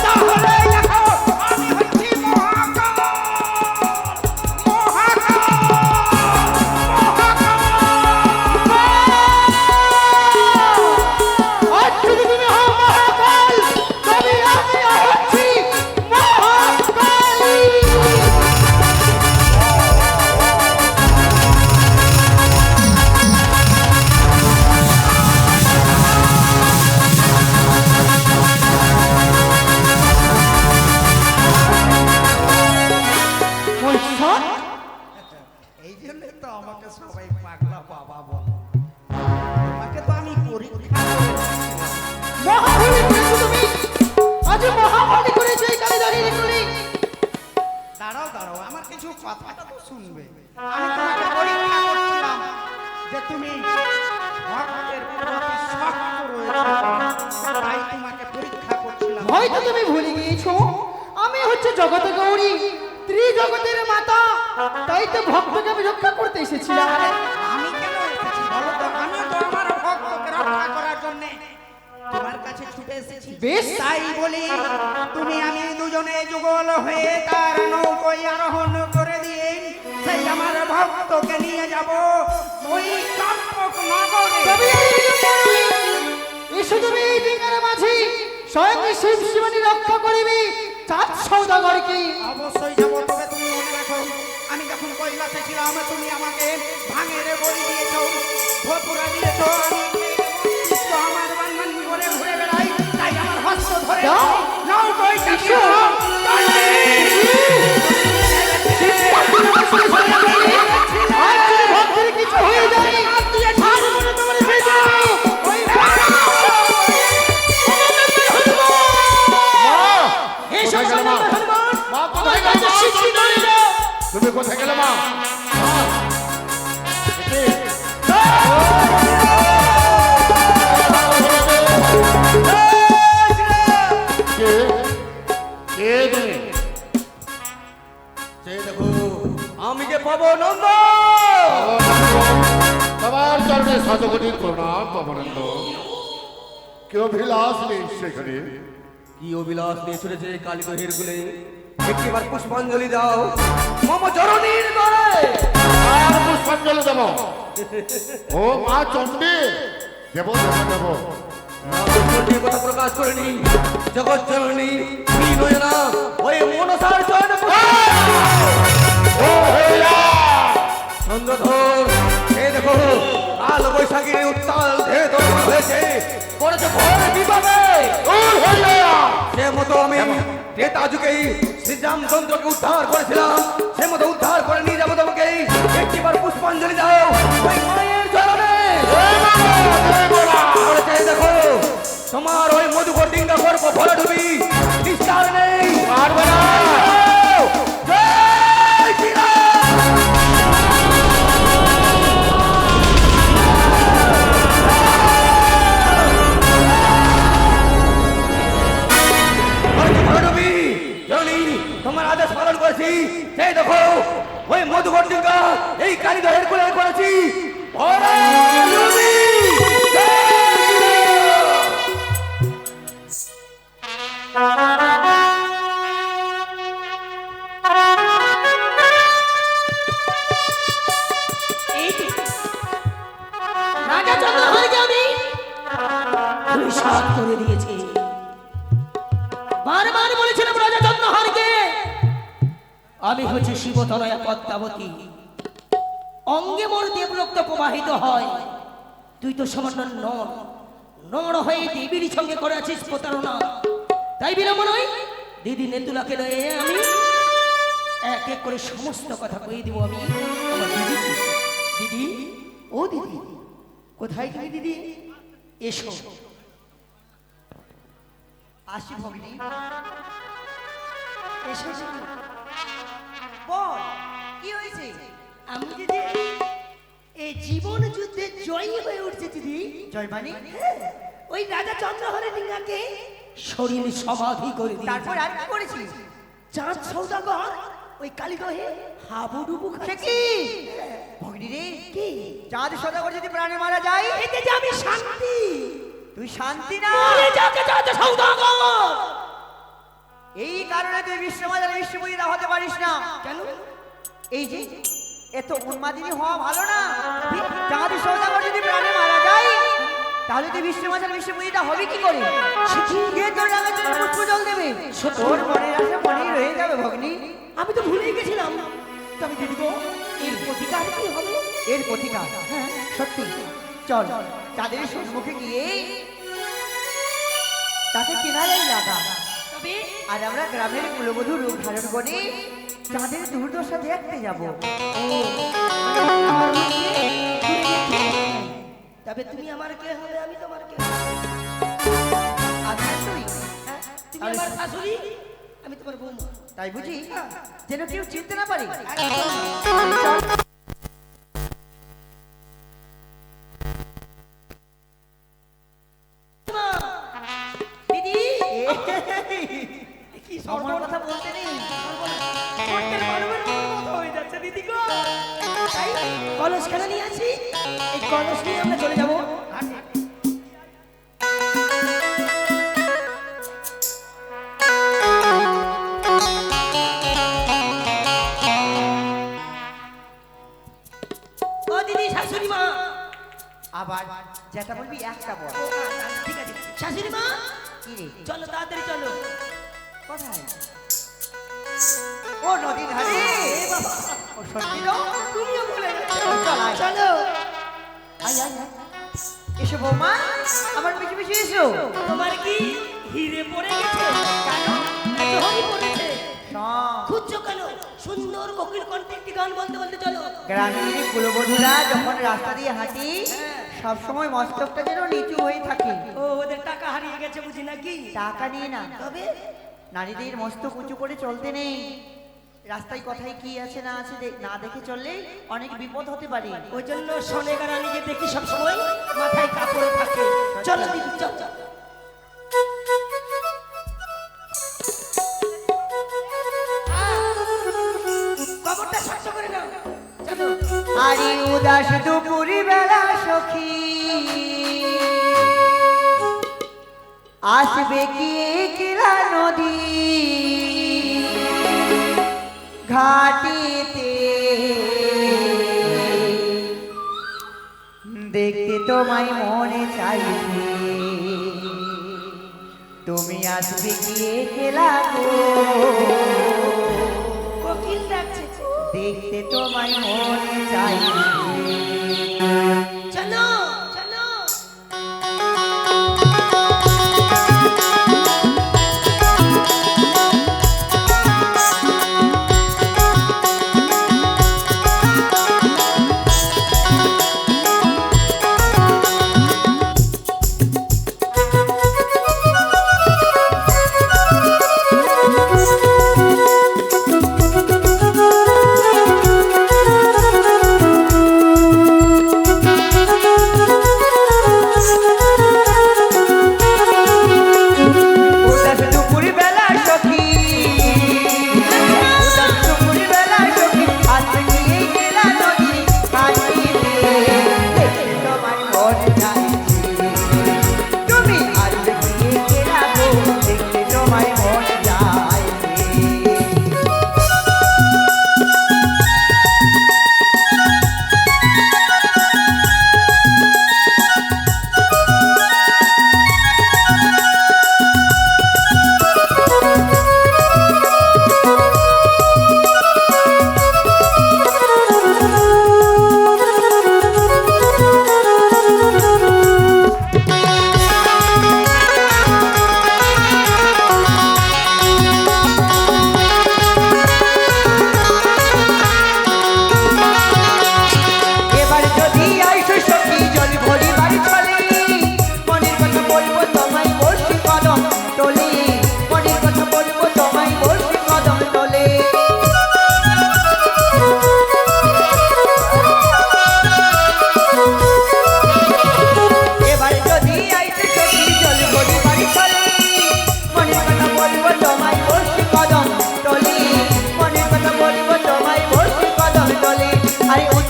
তাহলে দেখো, আমি হচ্ছি মহাকাল। আজ যদি তুমি হও মহাকাল, তবে আমিও হচ্ছি মহাকালী। মহিষা, এই জন্য তো আমাকে সবাই পাগলা বাবা বলে। তোমাকে তো আমি পরীক্ষা করেছিলাম। মহাবলী করেছো তুমি, আজ মহাবলী করেছো এই কালীদারির কুলি। দাঁড়াও দাঁড়াও, আমার কিছু কথাটা তো শুনবে। আমি তোমাকে পরীক্ষা করছিলাম যে তুমি ভক্তের প্রতি শক্ত রয়েছে, তাই তোমাকে পরীক্ষা করছিলাম। হয়তো তুমি ভুলে গিয়েছো, আমি হচ্ছে জগত গৌরী, ত্রিজগতের মাতা। তাই তো ভক্তকে আমি রক্ষা করতে এসেছিলাম। আমি কেন এসেছি বলো তো? আমি তো আমার ভক্তকে রক্ষা করার জন্য তোমার কাছে ছুটে এসেছি। বেশ। তাই বলি, তুমি আমি দুজনে যুগল হয়ে তার নৌকোয় আরোহণ করে দিয়ে সেই আমার ভক্তকে নিয়ে যাব ওই কাম্পক নগরে। তবে এই জন্য এসো তুমি এই ডিঙ্গার মাঝি, স্বয়ং শিব শিবানী রক্ষা করিবি চাঁদ সওদাগরকে। অবশ্যই যাব, তবে তুমি মনে রাখো, আমি যখন কৈলাসে ছিলাম তুমি আমাকে ভাঙের বড়ি দিয়েছো, ভোপুরা দিয়েছো। আমি কৃষ্ণ আমার বানমান করে ঘুরে বেড়াই, তাই আমার হস্ত ধরে দাও। নৌকোয় চাপিয়ে এসো। দাও। আর যদি ভক্তের কিছু হয়ে যায়, ছাড়বো না তোমার বেঁচে। ওই এসো কোথায় গেলে মা? হনুমান, মা, আমার কোথায় গেলে কাছে মা? শিক্ষিত হয়ে যাও। তুমি কোথায় গেলে মা? কে? কে তুমি? সে দেখো, আমি যে পাবো নন্দ। তোমার চরণে শতকোটি প্রণাম পবনন্দ। কেউ অভিলাষ নেই সেখানে। কি অবিলাস নিয়ে চলেছে কালীদহের গুলে, একটিবার পুষ্পাঞ্জলি দাও মম চরণীর তলে। আর পুষ্পাঞ্জলি দেব। ও মা চণ্ডী, দেব দেব দেব। রামচন্দ্রের কথা প্রকাশ করেনি জগৎ জননী কি নয় না ওই মনসার চরণে ও হইয়া চন্দ্রধর। এই দেখো, কাল বৈশাখীর উত্তাল ধেয়ে তরঙ্গ হয়েছে, পড়েছে ঘরে বিপাকে। ও হইয়া সে মতো আমি ত্রেতা যুগেই শ্রীরামচন্দ্রকে উদ্ধার করেছিলাম, সে মতো উদ্ধার করে নিয়ে যাবো তোমাকে। একটিবার পুষ্পাঞ্জলি দাও ওই মায়ের চরণে। বলেছে, দেখো তোমার ওই মধুকর ডিঙ্গা গর্ব ভরে ডুবি নিস্তার নেই, পারবে না। জয় শ্রীরাম। দেখো ওই মধুকর ডিঙ্গা এই কালীদহের কোলে করেছি ভোলার নদী। এই যে, রাজা চন্দ্রহারকে আমি ধূলিসাৎ করে দিয়েছি। বারবার বলেছিলাম রাজা চন্দ্রহারকে আমি হচ্ছে শিবতনয়া পদ্মাবতী, অঙ্গে মোর দেবরক্ত প্রবাহিত হয়, তুই তো সামান্য নর হয়ে দেবীর সঙ্গে করে আছিস প্রতারণা। তাই বিলম্ব নয়, দিদি নেতুলাকে লয়ে আমি এক এক করে সমস্ত কথা কয়ে দিব আমি আমার দিদিকে। দিদি, ও দিদি, কোথায় তুমি দিদি? এসো। আসি ভগ্নী। এসো এসো। বল কি হয়েছে? আমি দিদি এই জীবন যুদ্ধে জয়ী হয়ে উঠছে দিদি। জয় মানে? ওই রাজা চন্দ্রহরের ডিঙ্গাকে শরীর সমাধি করে দিয়েছে। তারপর আর কি করেছিস? চাঁদ সৌদাগর ওই কালীদহে হাবুডুবু সে খাচ্ছে। কি ভগ্নী রে? কি? চাঁদ সদাগর যদি প্রাণে মারা যায় এতে যে আমি শান্তি। তুই শান্তি না। মরে যাকে চাঁদ সৌদাগর। এই কারণে তুই বিশ্বমাজার বিশ্বময়ীরা হতে পারিস না। কেন? এই যে এত উন্মাদিনী হওয়া ভালো না। চাঁদ সদাগর যদি প্রাণে মারা যায় তাহলে তুই বিশ্বমাজার বিশ্বময়ীরা হবে কি করে? কে তোর নামে তোর পুষ্প জল দেবে? তোর মনের আশা মনেই রয়ে যাবে ভগ্নী। আমি তো ভুলে গেছিলাম। তবে দিদি গো, এর প্রতিকার কি হবে? এর প্রতিকার? হ্যাঁ সত্যি। চল চাঁদের সম্মুখে গিয়ে তাকে কিনারাই লাগা, তবে আর আমরা গ্রামের কুলবধূ রূপ ধারণ করে চাঁদের দুর্দশা দেখতে যাব। তবে তুমি আমার কে হবে, আমি তোমার কে হবে? আচ্ছা তুই হ্যাঁ? তুমি আমার শাশুড়ি, আমি তোমার বৌমা। তাই বুঝি? যেন কেউ চিনতে না পারে। দিদি কি আমার কথা বলতে নেই। সর্বনাশ হয়ে যাচ্ছে দিদি গো। তাই কলস খেলা নিয়ে আসি, এই কলস নিয়ে আমরা চলে যাবো। ও দিদি, শাশুড়ি মা। আবার যেটা বলবি একটা বল। ও, আচ্ছা, ঠিক আছে। শাশুড়ি মা, কি রে? চলো তাড়াতাড়ি চলো। কোথায়? ও নদীর ধারে। ও সত্যি তো? তুমিও বলে যাচ্ছ। চল, আয়। চলো। আয় আয় আয়। এসো বৌমা, আমার পিছু পিছু এসো। তোমার কি হিরে পড়ে গেছে? কেন এত হরি পড়েছে? শোন, খুঁজছো কেন? সুন্দর কোকিল কণ্ঠে একটি গান বলতে বলতে চলো। গ্রামের কুলবধূরা যখন রাস্তা দিয়ে হাঁটি সব সময় মস্তকটা যেন নিচু হয়ে থাকে। ও, ওদের টাকা হারিয়ে গেছে বুঝি নাকি? টাকা নিয়ে না, তবে নারীদের মস্তক উঁচু করে চলতে নেই। রাস্তায় কোথায় কি আছে না আছে না দেখে চললে অনেক বিপদ হতে পারে। ওই জন্য সোনেগা রানীকে দেখি সব সময় মাথায় কাপড় থাকে। চলো দিদি, চল চল। কবরটা শক্ত করে নাও। চলো। আরে উদাস দুপুরি বেলা সখী আসবে কি কিলা নদী ঘাটিতে দেখতে তোমায় মনে চাইছে তুমি আসবে গিয়ে খেলা গো কোকিল ডাকছে। দেখতে তোমায় মনে চাইছে চলো চলো।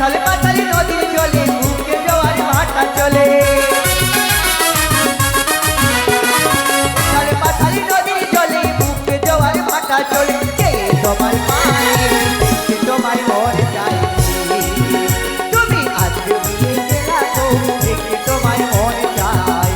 উথাল পাথালি নদীর জলে বুকে জোয়ার ভাটা চলে উথাল পাথালি নদীর জলে বুকে জোয়ার ভাটা চলে কে তোমার পায়ে কে তোমার মরে যায় তুমি আজকে বিয়ে গেলা তো দেখে তোমার মরে যায়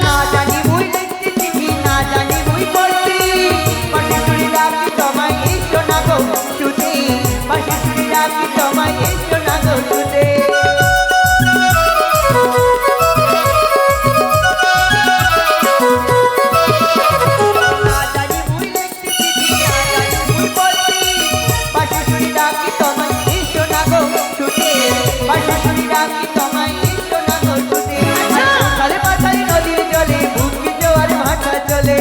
না জানি মুই লিখতে চিঠি না জানি মুই পড়তে পাশে চুরি রাখি তোমায় এসো না গো ছুটে পাশে চুরি রাখি তোমায় এসো না গো ছুটে না জানি মুই লিখতে চিঠি না জানি মুই পড়তে পাশে চুরি রাখি তোমায় এসো না গো ছুটে পাশে চুরি রাখি তোমায় এসো না গো ছুটে উথাল পাথালি নদীর জলে বুকে জোয়ার ভাটা চলে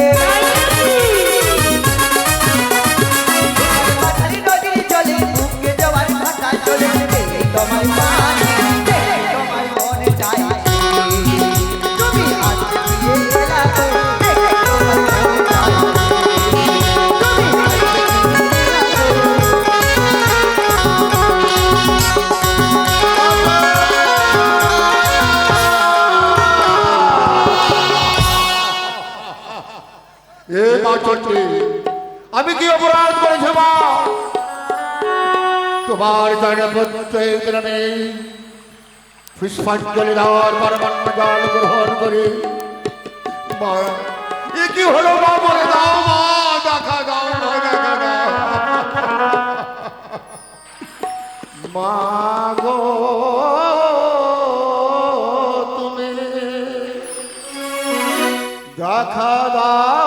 উথাল পাথালি নদীর জলে বুকে জোয়ার ভাটা চলে দেখে তোমার পানি দেখে তোমার মনে চায় তুমি আজ বিয়ে গেলা তো দেখে তোমার মনে চায় তুমি আজ বিয়ে এ মা চন্ডী, আমি কি অপরাধ করেছি মা? তোমার জানে প্রত্যেক দিনে পুষ্পাঞ্জলি দেওয়ার পরমান্ন জল গ্রহণ করি মা। এ কি হলো মা? বলে দাও মা, দেখা দাও মা, দেখা দাও মা গো, তুমি দেখা দাও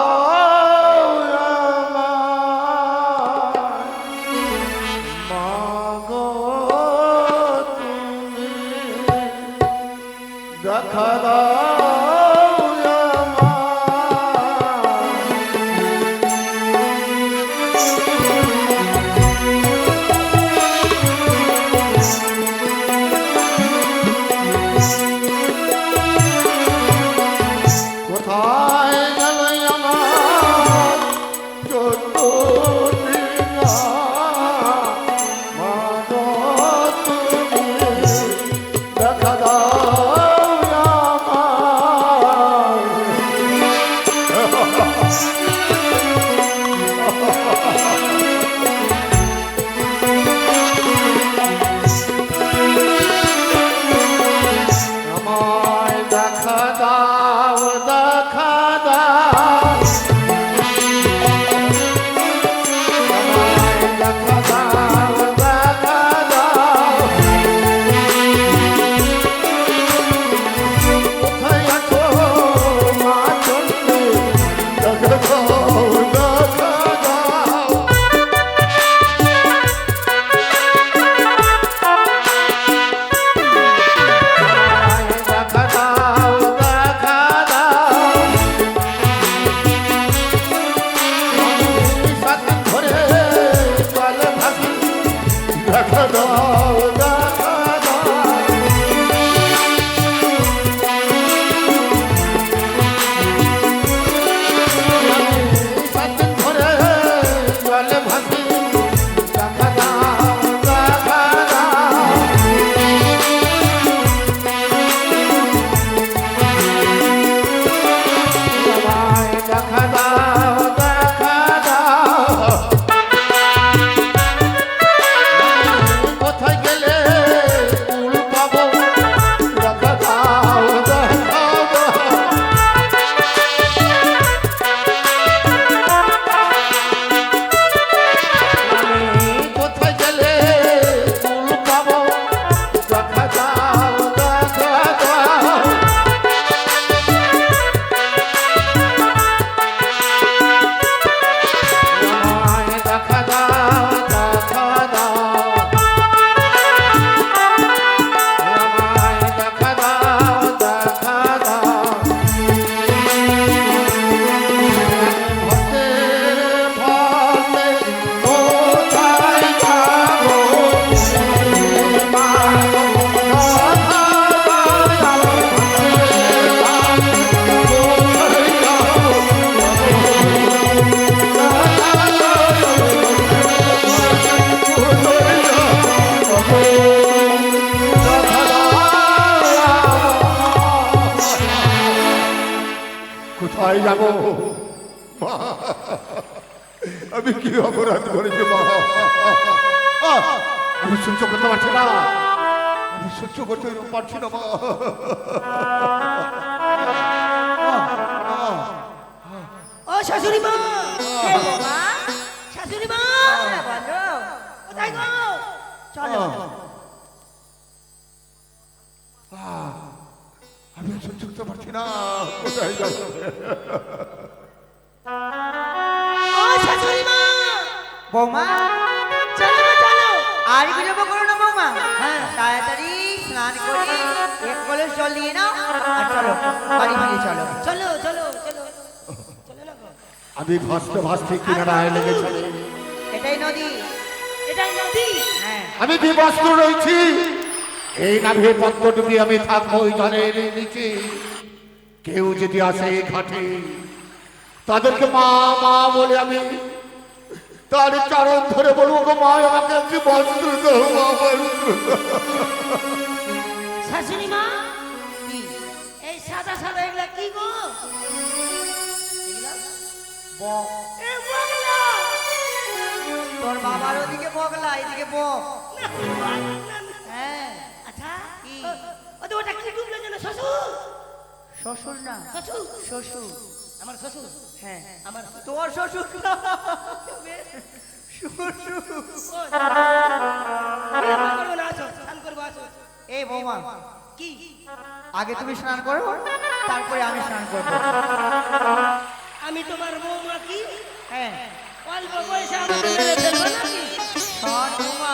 দেখা দাও কোথায় গেল আমার চতুর্দিনা মা গো, তুমি দেখা দাও আমার কোথায় যাব মা? আমি কি অপরাধ করেছি মা? আমি সহ্য করতে পারছি না, আমি সহ্য করতে পারছি না মা। ও শাশুড়ি মা, মা শাশুড়ি মা, বলো কোথায় গো? চলো আমি সহ্য করতে পারছি না, কোথায় যাব? ও শাশুড়ি মা, বৌমা চলো গো, চলো। আর বিলম্ব করো না বৌমা, হ্যাঁ। তাড়াতাড়ি স্নান করে এক কলস জল নিয়ে নাও আর চলো বাড়ি ফিরে চলো। চলো চলো চলো চলো না গো। আমি ভাসতে ভাসতে কিনারায় লেগেছি, এটাই নদী। এটাই নদী। হ্যাঁ আমি বিবস্ত্র রয়েছি, এই নাভে পদ্ম ডুবি আমি থাকবো ওই জলের নিচে। কেউ যদি আসে এই ঘাটে, তাদেরকে মা মা বলে আমি তার চরণ ধরে বলবো গো মা, আমাকে একটি বস্ত্র দাও মা, বস্ত্র দাও। শাশুড়ি মা, এই সাদা সাদা এগুলা কি গো? এ বগলা। তোর বাবার ওদিকে বগলা, এদিকে বক। হ্যাঁ, আচ্ছা ওটা কি ডুবলো যেন? শ্বশুর? শ্বশুর না, শ্বশুর? শ্বশুর। আমার শ্বশুর? হ্যাঁ আমার তোর শ্বশুর না, শ্বশুর। করবো না, আসো স্নান করবো, আসো। এই বৌমা, কি? আগে তুমি স্নান করো, তারপরে আমি স্নান করবো। আমি তোমার বৌমা কি হ্যাঁ অল্প পয়সা আমাকে মেরে ফেলবো নাকি? শোন বৌমা,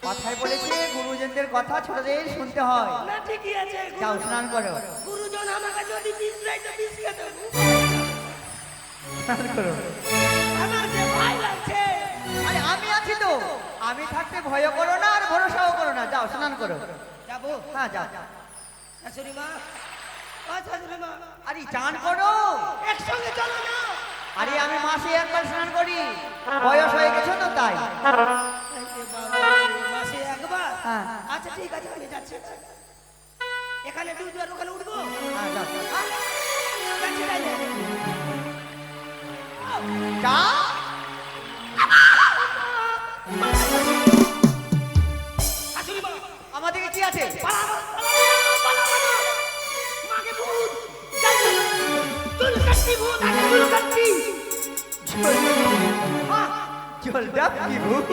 কথায় বলেছে গুরুজনদের কথা ছোটদের শুনতে হয়। না ঠিকই আছে, যাও স্নান করো, গুরুজন আমাকে যদি বিষ দেয় তো বিষ খেতে হবে। স্নান করো। আমার যে ভয় লাগছে। আরে আমি আছি তো, আমি থাকতে ভয় করো না আর ভরসাও করো না। যাও স্নান করো। যাবো? হ্যাঁ যাও। শাশুড়ি মা, ও শাশুড়ি মা, আরে চান করো। একসঙ্গে চলো না। আরে আমি মাসে একবার স্নান করি, বয়স হয়ে গেছে তো তাই। এই যে বাবা, মাসে একবার? হ্যাঁ। আচ্ছা ঠিক আছে, আমি যাচ্ছি। এখানে ডুববো আর ওখানে উঠবো? হ্যাঁ যাও। যাচ্ছি তাইলে। যা। শাশুড়ি মা, আমাদেরকে কি আছে? পালাবো, পালাবো না। মাকে ভূত, যাই না। চুল কাটছি ভূত, আগে চুল কাটছি। চল কি ভূত?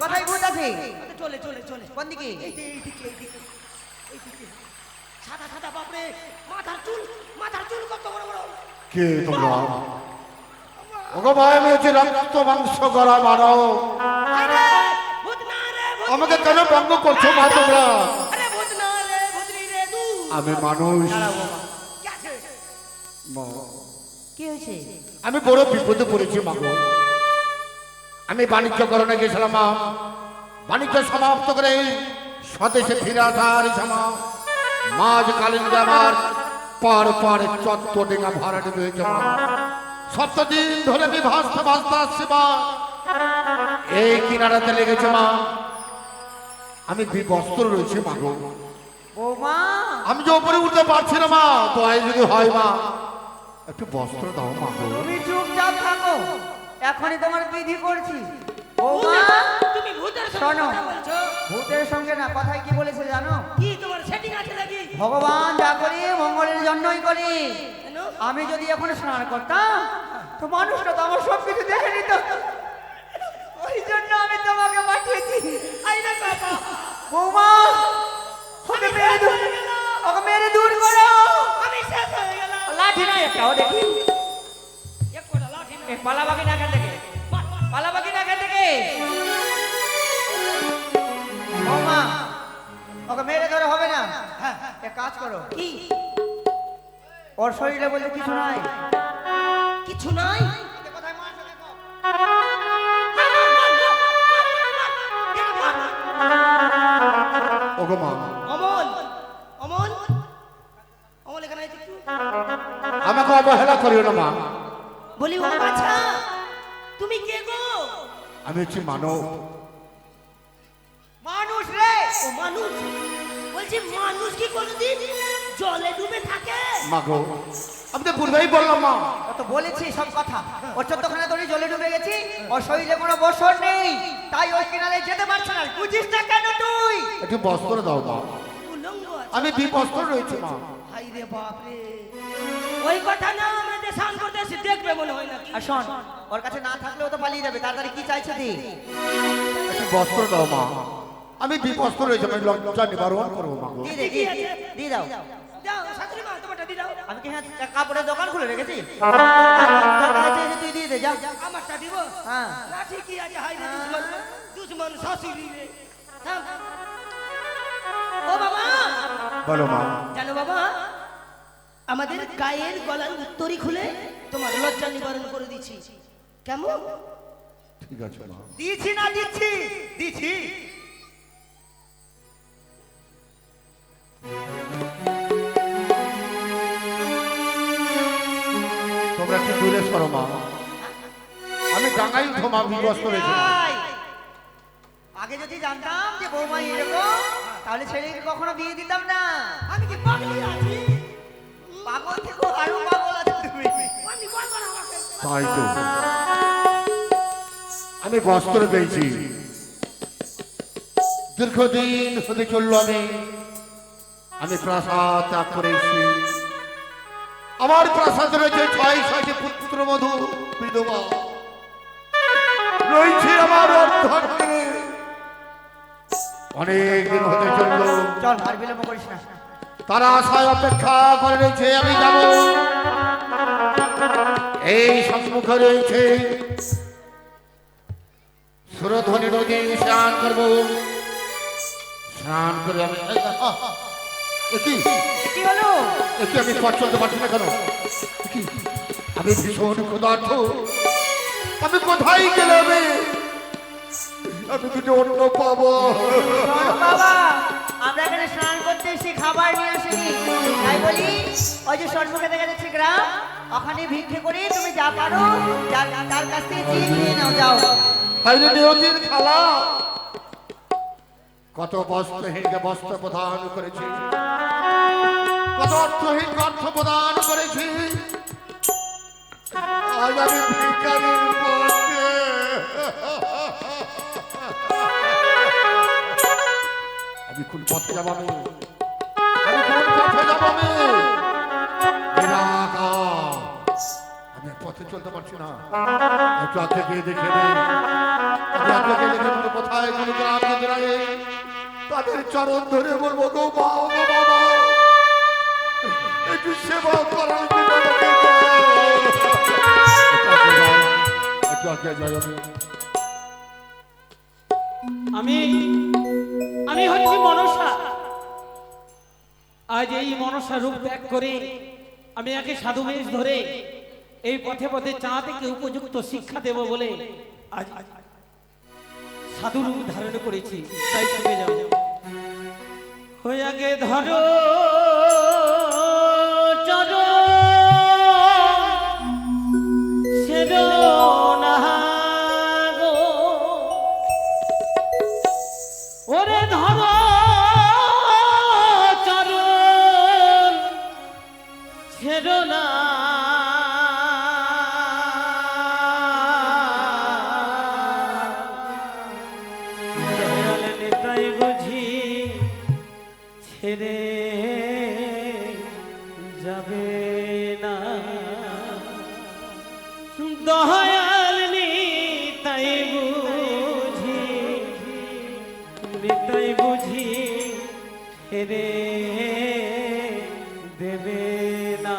কোথায় ভূত আছে? চলে চলে চলে। কোন দিকে? এইদিকে এইদিকে এইদিকে এইদিকে। সাদা সাদা বাপরে, মাথার চুল কত বড় বড়। কে তোমরা? ওগো মা, আমি হচ্ছে রক্ত মাংস করা মানব, আরে ভূত না রে, ভূত আমাকে কেন ব্যঙ্গ করছো মা তোমরা? আরে ভূত না রে, ভূতনি রে তুই। আমি মানুষ কি আছে? মা, কি হয়েছে? আমি বড় বিপদে পড়েছি মা গো। আমি বাণিজ্যকরণে গেছিলাম মা, বাণিজ্য সমাপ্ত করে স্বদেশে ফিরে আসার সময় মাঝ কালিন্দে আমার পার পার চত্বর ডেঙ্গা ভাড়া হয়েছে মা। 7 দিন ধরে আমি ভাসতে ভাসতে আসছি মা, এই কিনারাতে লেগেছে মা। আমি বিবস্ত্র রয়েছে মা গো, বৌমা আমি যে উপরে উঠতে পারছি না মা। দোয়াই যদি হয় মা, একটু বস্ত্র দাও মা গো। তুমি চুপচাপ থাকো, এখনই তোমার বিধি করছি। বৌমা তুমি ভূতের সঙ্গে শোনো। কথা বলছো? ভূতের সঙ্গে না, কথায় কি বলেছে জানো? কি তোমার সেটিং আছে নাকি? ভগবান যা করি মঙ্গলের জন্যই করি। কেন? আমি যদি এখন স্নান করতাম তো মানুষটা তো আমার সব কিছু দেখে নিত, ওই জন্য আমি তোমাকে পাঠিয়েছি। আইনা বাবা, বৌমা ওকে মেরে দূর, ওকে মেরে দূর করো। আমি শেষ হয়ে গেলাম। লাঠি না একটাও দেখি, এক কোটা লাঠি না। পালাবাকি না এখান থেকে, পালাবাকি না এখান থেকে। বৌমা ওকে মেরে ধরে হবে না, এক কাজ করো, কি? ওর শরীরে বলতে কিছু নাই। কিছু নাই? ওগো মা, অমল, অমল, অমল এখানে আয় একটু। আমাকে অবহেলা করিও না মা। বলি ও বাছা, তুমি কে গো? আমি হচ্ছি মানব। মানুষ রে, ও মানুষ? বলছি মানুষ কি কোনোদিন জলে ডুবে থাকে। মা গো, আমি তো পূর্বেই বললাম মা। ও তো বলেছি সব কথা। ওর চোদ্দখানা দড়ি জলে ডুবে গেছি, ওর শরীরে কোনো বসর নেই, তাই ওই কিনারে যেতে পারছে না। বুঝিস না কেন তুই? একটু বস্ত্র দাও মা, উলঙ্গ আছে। আমি বিবস্ত্র রয়েছি মা। হাই রে বাপ রে, ওই কথা না আমাদের স্নান করতে এসে দেখবে মনে হয় নাকি? আর শোন, ওর কাছে না থাকলেও তো পালিয়ে যাবে। তাড়াতাড়ি কি চাইছে দি? একটু বস্ত্র দাও মা, আমি বিবস্ত্র রয়েছি, আমি লজ্জা নিবারণ করবো মা গো। দিয়ে দে, দিয়ে দাও। যাও শাশুড়ি মা, তোমারটা দিয়ে দাও। আমি কি হ্যাঁ কাপড়ের দোকান খুলে রেখেছি? দরকার আছে যে তুই দিয়ে দে, যা। আমারটা দিব? হ্যাঁ। না ঠিকই আছে। হাই রে দুশ্মন, দুশ্মন শাশুড়ি রে। থাম। ও বাবা, বলো মা। জানো বাবা, আমাদের গায়ের গলার উত্তরই খুলে তোমার লজ্জা নিবারণ করে দিচ্ছি। কেমন? ঠিক আছে মা। দিচ্ছি না দিচ্ছি? দিচ্ছি। তোমরা একটু দূরে সরো মা, আমি ডাঙাই ধোমা বিবস্ত্র রয়েছি মা। ভাই, আগে যদি জানতাম যে বৌমা এরকম, তাহলে ছেলেকে কখনো বিয়ে দিতাম না। আমি কি পাগল আছি? পাগল থেকে আরো পাগল আছে তুমি। আমি বল বল আমাকে। তাই তো আমি বস্ত্র পেয়েছি, দীর্ঘদিন হতে চললো আমি প্রাসাদ ত্যাগ করেছি। আমার প্রাসাদ রয়েছে 6 পুত্র মধু বিধবা, রয়েছে আমার অর্ধাঙ্গিনী। অনেক দিন হতে চললো, চল আর বিলম্ব করিস না। তারা আশায় অপেক্ষা করে রয়েছে আমি যাব। এই সম্মুখে রয়েছে সুরধ্বনি নদী, স্নান করবো। স্নান করে আমি কি হলো? একটু আমি পথ চলতে পারছি না কেন? কি? আমি ভীষণ ক্ষুধার্ত, আমি কোথায় গেলে আমি দুটো অন্য পাবো? শোনো বাবা, আমরা এখানে স্নান করতে এসে খাবার নিয়ে আসিনি। তাই বলি, ওই যে সন্মুখে দেখা যাচ্ছে গ্রাম, ওখানে ভিক্ষে করে তুমি যা পারো তার কাছ থেকে চেয়ে নিয়ে নাও, যাও। হাইরে নিয়তির খালা, কত বস্ত্রহীনকে বস্ত্র প্রদান করেছি, কত অর্থহীনকে অর্থ প্রদান করেছি। আজ আমি ভিখারির পথে। আমি কোন পথে যাব? আমি কোন পথে যাব? আমি পথে চলতে পারছি না। একটু আগে গিয়ে দেখে নেই, আমি আগে গিয়ে দেখে নেবো কোথায় কোনো গ্রাম রাগে তাদের চরণ ধরে বলবো, গো বাবা, গো বাবা, একটু সেবা করার জন্য আমাকে দাও। একটু আগে যাই আমি আমি হচ্ছি মনসা। আজ এই মনসা রূপ ত্যাগ করে আমি একে সাধু বেশ ধরে এই পথে পথে চাঁদকে উপযুক্ত শিক্ষা দেব বলে আজ সাধু রূপ ধারণ করেছি। তাই শুনে যাও, হয়ে আগে ধরো চলো ছেড়ো না গো, ওরে ধরো চরণ ছেড়ো না। তাই বুঝি ছেড়ে যাবে না, দয়াল তাই বুঝি, তাই বুঝি ছেড়ে দেবে না।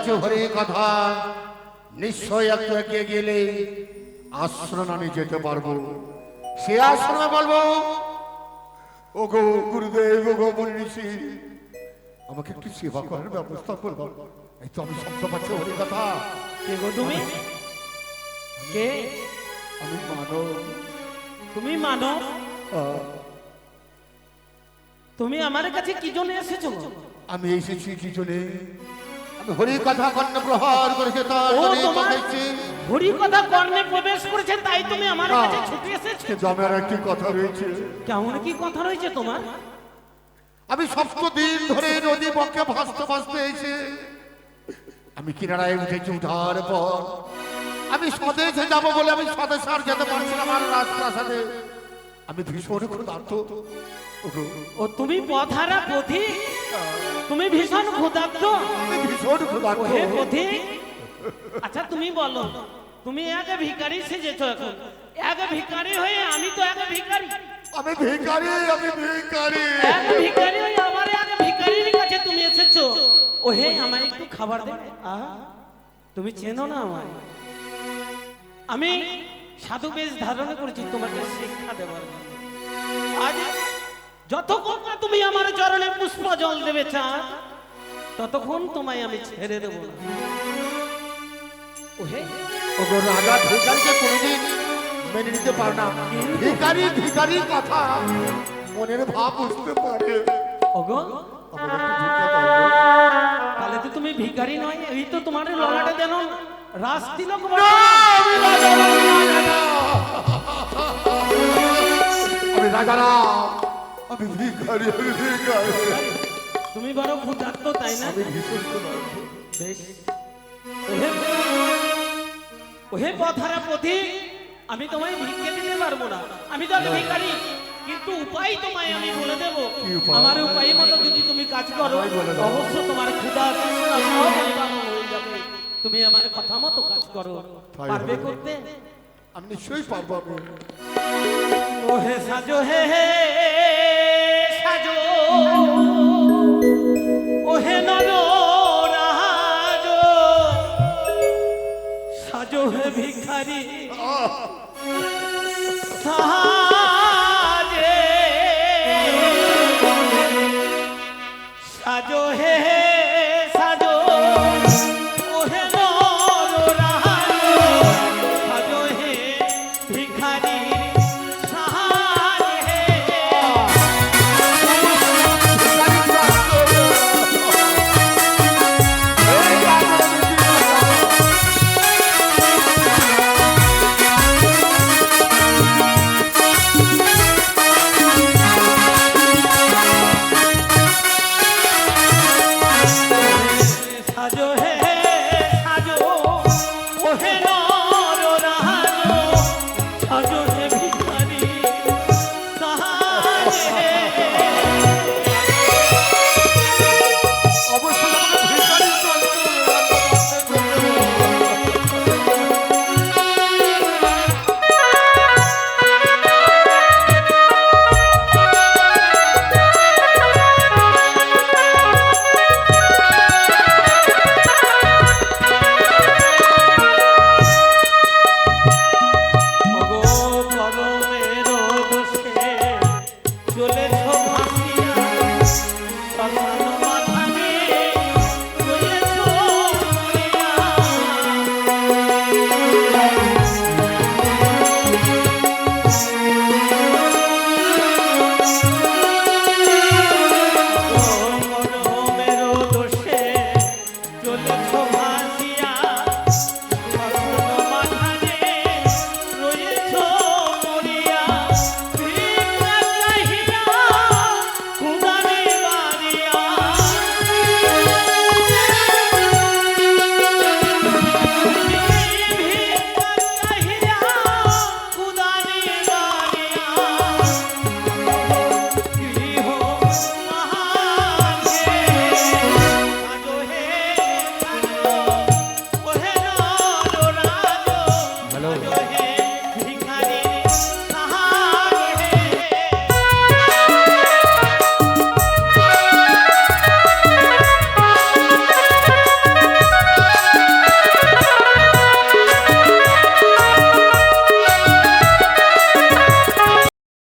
কাছে হরে কথা নিশ্চয় একটু এগিয়ে গেলে আশ্রম আমি যেতে পারবো। সে আশ্রমে বলবো, ও গো গুরুদেব, ও গো মনীষী, আমাকে একটু সেবা করার ব্যবস্থা করবো। এই তো আমি শব্দ পাচ্ছি হরে কথা। কে গো তুমি? কে? আমি মানব। তুমি মানব? তুমি আমার কাছে কি জন্য এসেছো? আমি এসেছি কি জন্য? আমি হরি কথা কর্ণ প্রহার করেছে তার ও জন্য তোমার পাঠাইছি। হরি কথা কর্ণে প্রবেশ করেছে তাই তুমি আমার কাছে ছুটে এসেছো? কিন্তু আমার একটি কথা রয়েছে। কেমন কি কথা রয়েছে তোমার? আমি 7 দিন ধরে নদী পক্ষে ভাসতে ভাসতে এসে আমি কিনারায় উঠেছি। উঠার পর আমি স্বদেশে যাব বলে আমি স্বদেশ আর যেতে পারছিলাম আর রাজপ্রাসাদে। আমি ভীষণ ক্ষুধার্ত। ও তুমি পথহারা পথিক? তুমি ভীষণ ক্ষুধার্ত? আমি ভীষণ ক্ষুধার্ত। হে পথিক, আচ্ছা তুমি বলো, তুমি এক ভিখারি সেজেছো এখন। এক ভিখারি হয়ে আমি তো এক ভিখারি। আমি ভিখারি, আমি ভিখারি। এক ভিখারি হয়ে আমার এক ভিখারির কাছে তুমি এসেছো। ও হে, আমায় একটু খাবার দেবে? তুমি চেনো না আমায়? আমি সাধু বেশ ধারণ করেছি তোমাকে শিক্ষা দেওয়ার জন্য। আজ যতক্ষণ না তুমি আমার চরণে পুষ্প জল দেবে চাঁদ, ততক্ষণ তোমায় আমি ছেড়ে দেব না। ও হে, ওগো রাজা ভিখারিকে কোনোদিন মেনে নিতে পারে না। ভিখারি ভিখারির কথা মনের ভাব বুঝতে পারে। ওগো আমার একটু ভিক্ষা দাও গো। তাহলে তো তুমি ভিখারি নয়, এই তো তোমার ললাটে যেন রাস তিলক না, আমি রাজা না, আমি রাজা না, আমি ভিখারি, আমি ভিখারি। তুমি বড় ক্ষুধার্ত তাই না? আমি ভীষণ ক্ষুধার্ত। বেশ। ওহে পথহারা পথিক, আমি তোমায় ভিক্ষে দিতে পারবো না, আমি তো ভিখারি। কিন্তু উপায় তোমায় আমি বলে দেব। কি উপায়? আমার উপায় মতো যদি তুমি কাজ করো, আমায় বলে দাও। অবশ্য তোমার ক্ষুধা তৃষ্ণা সব নিবারণ হয়ে যাবে। তুমি আমার কথা মতো কাজ করো, তাই পারবে হবে। করতে? আমি নিশ্চয়ই পারবো। আমি ওহে সাজো হে হে সাজো, ওহে নররাজ সাজো হে ভিখারি সাজে, সাজো হে